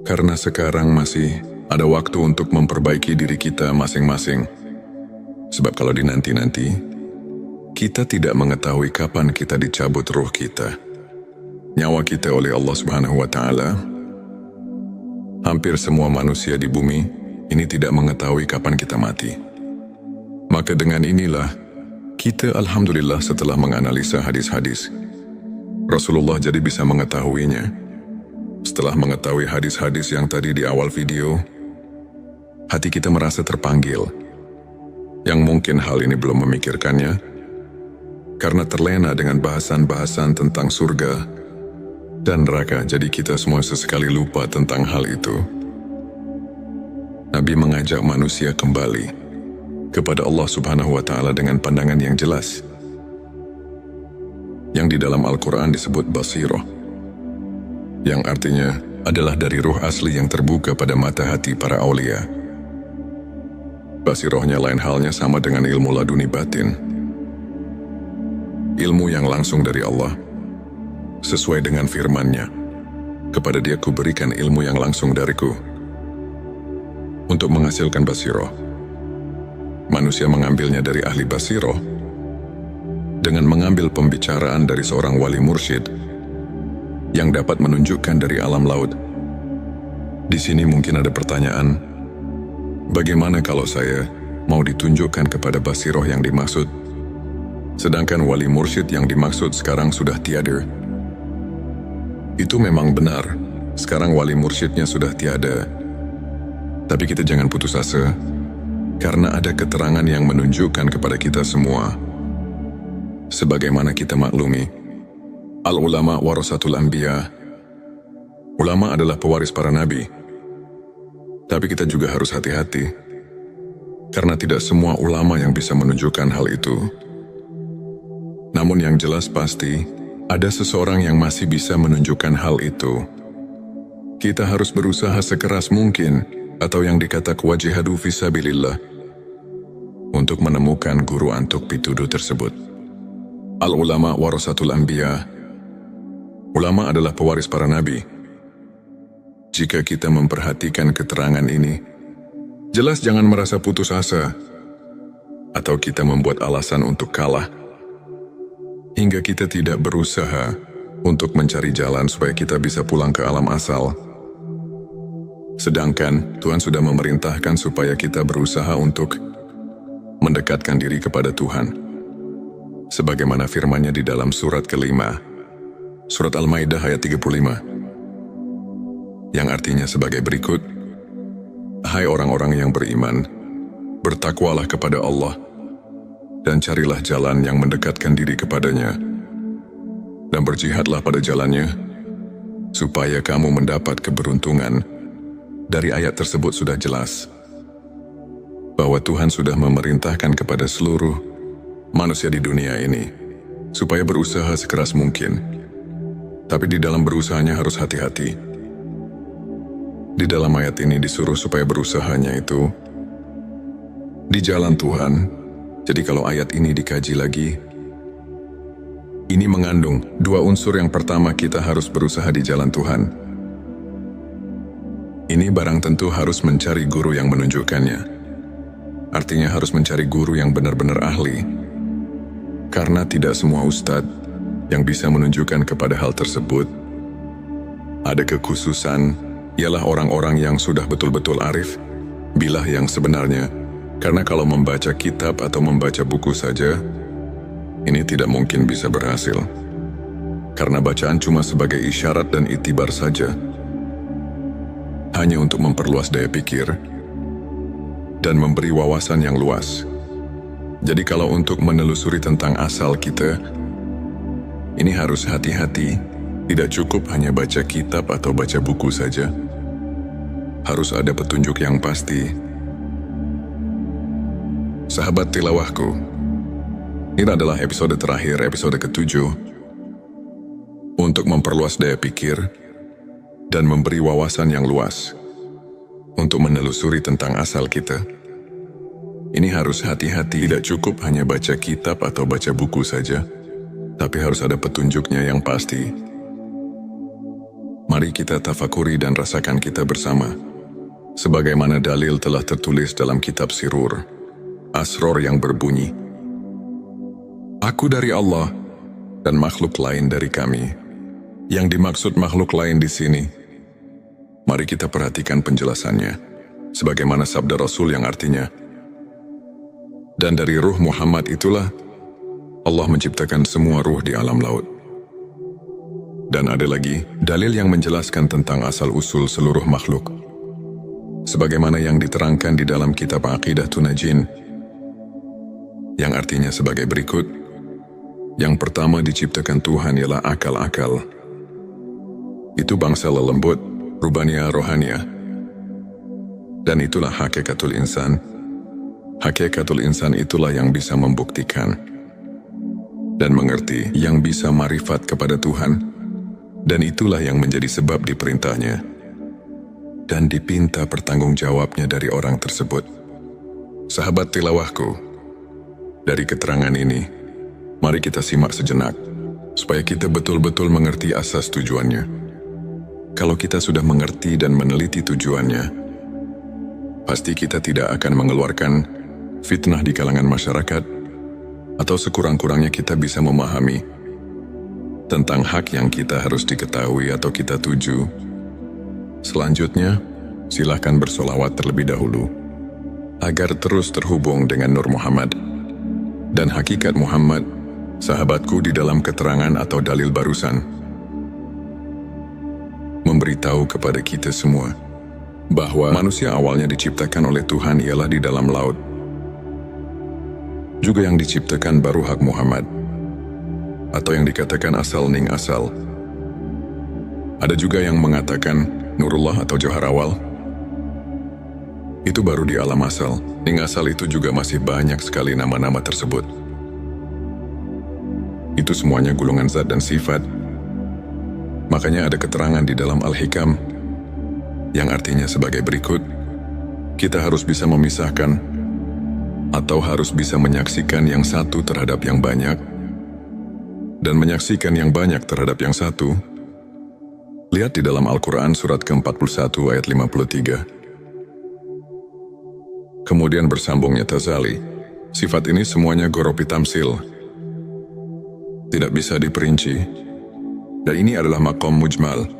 Karena sekarang masih ada waktu untuk memperbaiki diri kita masing-masing. Sebab kalau dinanti-nanti, kita tidak mengetahui kapan kita dicabut ruh kita, nyawa kita oleh Allah Subhanahu wa Ta'ala. Hampir semua manusia di bumi ini tidak mengetahui kapan kita mati. Maka dengan inilah, kita alhamdulillah setelah menganalisa hadis-hadis, Rasulullah jadi bisa mengetahuinya. Setelah mengetahui hadis-hadis yang tadi di awal video, hati kita merasa terpanggil. Yang mungkin hal ini belum memikirkannya, karena terlena dengan bahasan-bahasan tentang surga dan neraka, jadi kita semua sesekali lupa tentang hal itu. Nabi mengajak manusia kembali kepada Allah Subhanahu wa Ta'ala dengan pandangan yang jelas, yang di dalam Al-Quran disebut basirah, yang artinya adalah dari ruh asli yang terbuka pada mata hati para aulia. Basirahnya lain halnya sama dengan ilmu laduni batin, ilmu yang langsung dari Allah, sesuai dengan firman-Nya, "Kepada Dia kuberikan ilmu yang langsung dariku." Untuk menghasilkan basirah, manusia mengambilnya dari ahli basirah dengan mengambil pembicaraan dari seorang wali mursyid yang dapat menunjukkan dari alam laut. Di sini mungkin ada pertanyaan, bagaimana kalau saya mau ditunjukkan kepada basirah yang dimaksud, sedangkan wali mursyid yang dimaksud sekarang sudah tiada? Itu memang benar, sekarang wali mursyidnya sudah tiada. Tapi kita jangan putus asa, karena ada keterangan yang menunjukkan kepada kita semua. Sebagaimana kita maklumi, al-ulama warasatul anbiya, ulama adalah pewaris para nabi. Tapi kita juga harus hati-hati, karena tidak semua ulama yang bisa menunjukkan hal itu. Namun yang jelas pasti, ada seseorang yang masih bisa menunjukkan hal itu. Kita harus berusaha sekeras mungkin, atau yang dikata wajihadu fisabilillah, untuk menemukan guru antuk pituduh tersebut. Al-ulama warasatul anbiya. Ulama adalah pewaris para nabi. Jika kita memperhatikan keterangan ini, jelas jangan merasa putus asa atau kita membuat alasan untuk kalah hingga kita tidak berusaha untuk mencari jalan supaya kita bisa pulang ke alam asal. Sedangkan Tuhan sudah memerintahkan supaya kita berusaha untuk mendekatkan diri kepada Tuhan. Sebagaimana firman-Nya di dalam surat kelima, surat Al-Maidah ayat 35, yang artinya sebagai berikut, "Hai orang-orang yang beriman, bertakwalah kepada Allah, dan carilah jalan yang mendekatkan diri kepadanya, dan berjihadlah pada jalannya, supaya kamu mendapat keberuntungan." Dari ayat tersebut sudah jelas bahwa Tuhan sudah memerintahkan kepada seluruh manusia di dunia ini supaya berusaha sekeras mungkin. Tapi di dalam berusahanya harus hati-hati. Di dalam ayat ini disuruh supaya berusahanya itu di jalan Tuhan. Jadi kalau ayat ini dikaji lagi, ini mengandung dua unsur. Yang pertama, kita harus berusaha di jalan Tuhan. Ini barang tentu harus mencari guru yang menunjukkannya. Artinya harus mencari guru yang benar-benar ahli. Karena tidak semua ustadz yang bisa menunjukkan kepada hal tersebut. Ada kekhususan, ialah orang-orang yang sudah betul-betul arif, bilah yang sebenarnya. Karena kalau membaca kitab atau membaca buku saja, ini tidak mungkin bisa berhasil. Karena bacaan cuma sebagai isyarat dan itibar saja. Hanya untuk memperluas daya pikir dan memberi wawasan yang luas. Jadi kalau untuk menelusuri tentang asal kita, ini harus hati-hati. Tidak cukup hanya baca kitab atau baca buku saja. Harus ada petunjuk yang pasti. Sahabat tilawahku, ini adalah episode terakhir, episode ke-7, untuk memperluas daya pikir dan memberi wawasan yang luas untuk menelusuri tentang asal kita. Ini harus hati-hati, tidak cukup hanya baca kitab atau baca buku saja, tapi harus ada petunjuknya yang pasti. Mari kita tafakuri dan rasakan kita bersama. Sebagaimana dalil telah tertulis dalam kitab Sirur, Asror yang berbunyi, "Aku dari Allah dan makhluk lain dari kami." Yang dimaksud makhluk lain di sini, mari kita perhatikan penjelasannya. Sebagaimana sabda Rasul yang artinya, "Dan dari ruh Muhammad itulah Allah menciptakan semua ruh di alam laut." Dan ada lagi dalil yang menjelaskan tentang asal-usul seluruh makhluk. Sebagaimana yang diterangkan di dalam kitab Aqidatun Najin, yang artinya sebagai berikut. Yang pertama diciptakan Tuhan ialah akal-akal. Itu bangsa lelembut, rubania rohania. Dan itulah hakikatul insan. Hakikatul insan itulah yang bisa membuktikan dan mengerti, yang bisa marifat kepada Tuhan, dan itulah yang menjadi sebab diperintahnya dan dipinta pertanggungjawabnya dari orang tersebut. Sahabat tilawahku, dari keterangan ini, mari kita simak sejenak, supaya kita betul-betul mengerti asas tujuannya. Kalau kita sudah mengerti dan meneliti tujuannya, pasti kita tidak akan mengeluarkan fitnah di kalangan masyarakat, atau sekurang-kurangnya kita bisa memahami tentang hak yang kita harus diketahui atau kita tuju. Selanjutnya, silakan bersolawat terlebih dahulu, agar terus terhubung dengan Nur Muhammad dan hakikat Muhammad, sahabatku di dalam keterangan atau dalil barusan. Memberitahu kepada kita semua bahwa manusia awalnya diciptakan oleh Tuhan ialah di dalam laut. Juga yang diciptakan baru hak Muhammad, atau yang dikatakan asal ning asal. Ada juga yang mengatakan Nurullah atau Johar awal. Itu baru di alam asal. Ning asal itu juga masih banyak sekali nama-nama tersebut. Itu semuanya gulungan zat dan sifat. Makanya ada keterangan di dalam Al-Hikam yang artinya sebagai berikut. Kita harus bisa memisahkan atau harus bisa menyaksikan yang satu terhadap yang banyak, dan menyaksikan yang banyak terhadap yang satu, lihat di dalam Al-Quran surat ke-41 ayat 53. Kemudian bersambungnya Tazali, sifat ini semuanya goropi tamsil, tidak bisa diperinci, dan ini adalah maqam mujmal.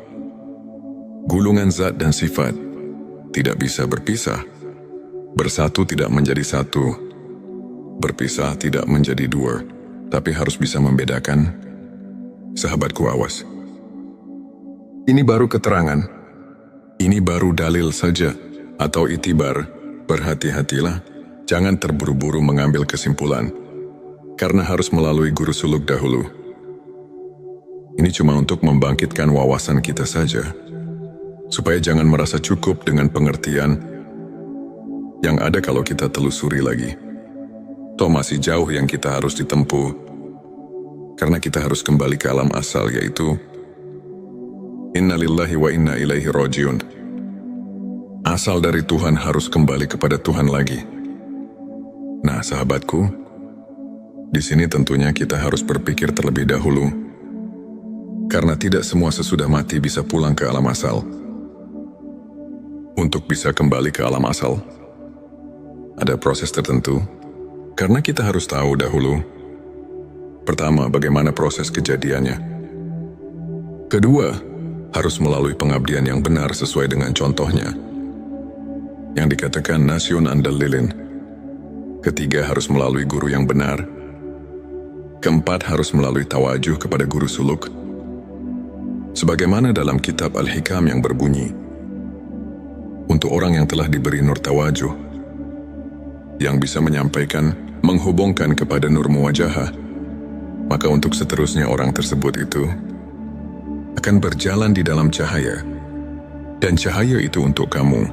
Gulungan zat dan sifat tidak bisa berpisah. Bersatu tidak menjadi satu, berpisah tidak menjadi dua, tapi harus bisa membedakan. Sahabatku, awas. Ini baru keterangan, ini baru dalil saja, atau itibar. Berhati-hatilah, jangan terburu-buru mengambil kesimpulan, karena harus melalui guru suluk dahulu. Ini cuma untuk membangkitkan wawasan kita saja, supaya jangan merasa cukup dengan pengertian yang ada kalau kita telusuri lagi. Toh masih jauh yang kita harus ditempuh, karena kita harus kembali ke alam asal, yaitu Inna lillahi wa inna ilaihi rajiun. Asal dari Tuhan harus kembali kepada Tuhan lagi. Nah, sahabatku, di sini tentunya kita harus berpikir terlebih dahulu, karena tidak semua sesudah mati bisa pulang ke alam asal. Untuk bisa kembali ke alam asal, ada proses tertentu, karena kita harus tahu dahulu. Pertama, bagaimana proses kejadiannya. Kedua, harus melalui pengabdian yang benar sesuai dengan contohnya, yang dikatakan nasyun andal lilin. Ketiga, harus melalui guru yang benar. Keempat, harus melalui tawajuh kepada guru suluk. Sebagaimana dalam kitab Al-Hikam yang berbunyi, untuk orang yang telah diberi nur tawajuh, yang bisa menyampaikan, menghubungkan kepada nur muwajahah, maka untuk seterusnya orang tersebut itu akan berjalan di dalam cahaya, dan cahaya itu untuk kamu.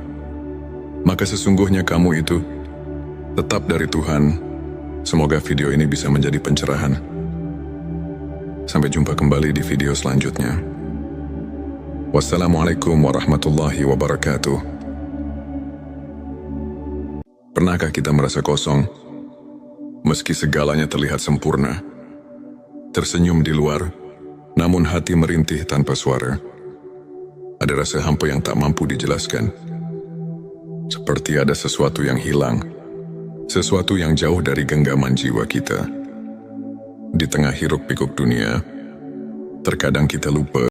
Maka sesungguhnya kamu itu tetap dari Tuhan. Semoga video ini bisa menjadi pencerahan. Sampai jumpa kembali di video selanjutnya. Wassalamualaikum warahmatullahi wabarakatuh. Pernahkah kita merasa kosong, meski segalanya terlihat sempurna? Tersenyum di luar, namun hati merintih tanpa suara. Ada rasa hampa yang tak mampu dijelaskan. Seperti ada sesuatu yang hilang, sesuatu yang jauh dari genggaman jiwa kita. Di tengah hiruk pikuk dunia, terkadang kita lupa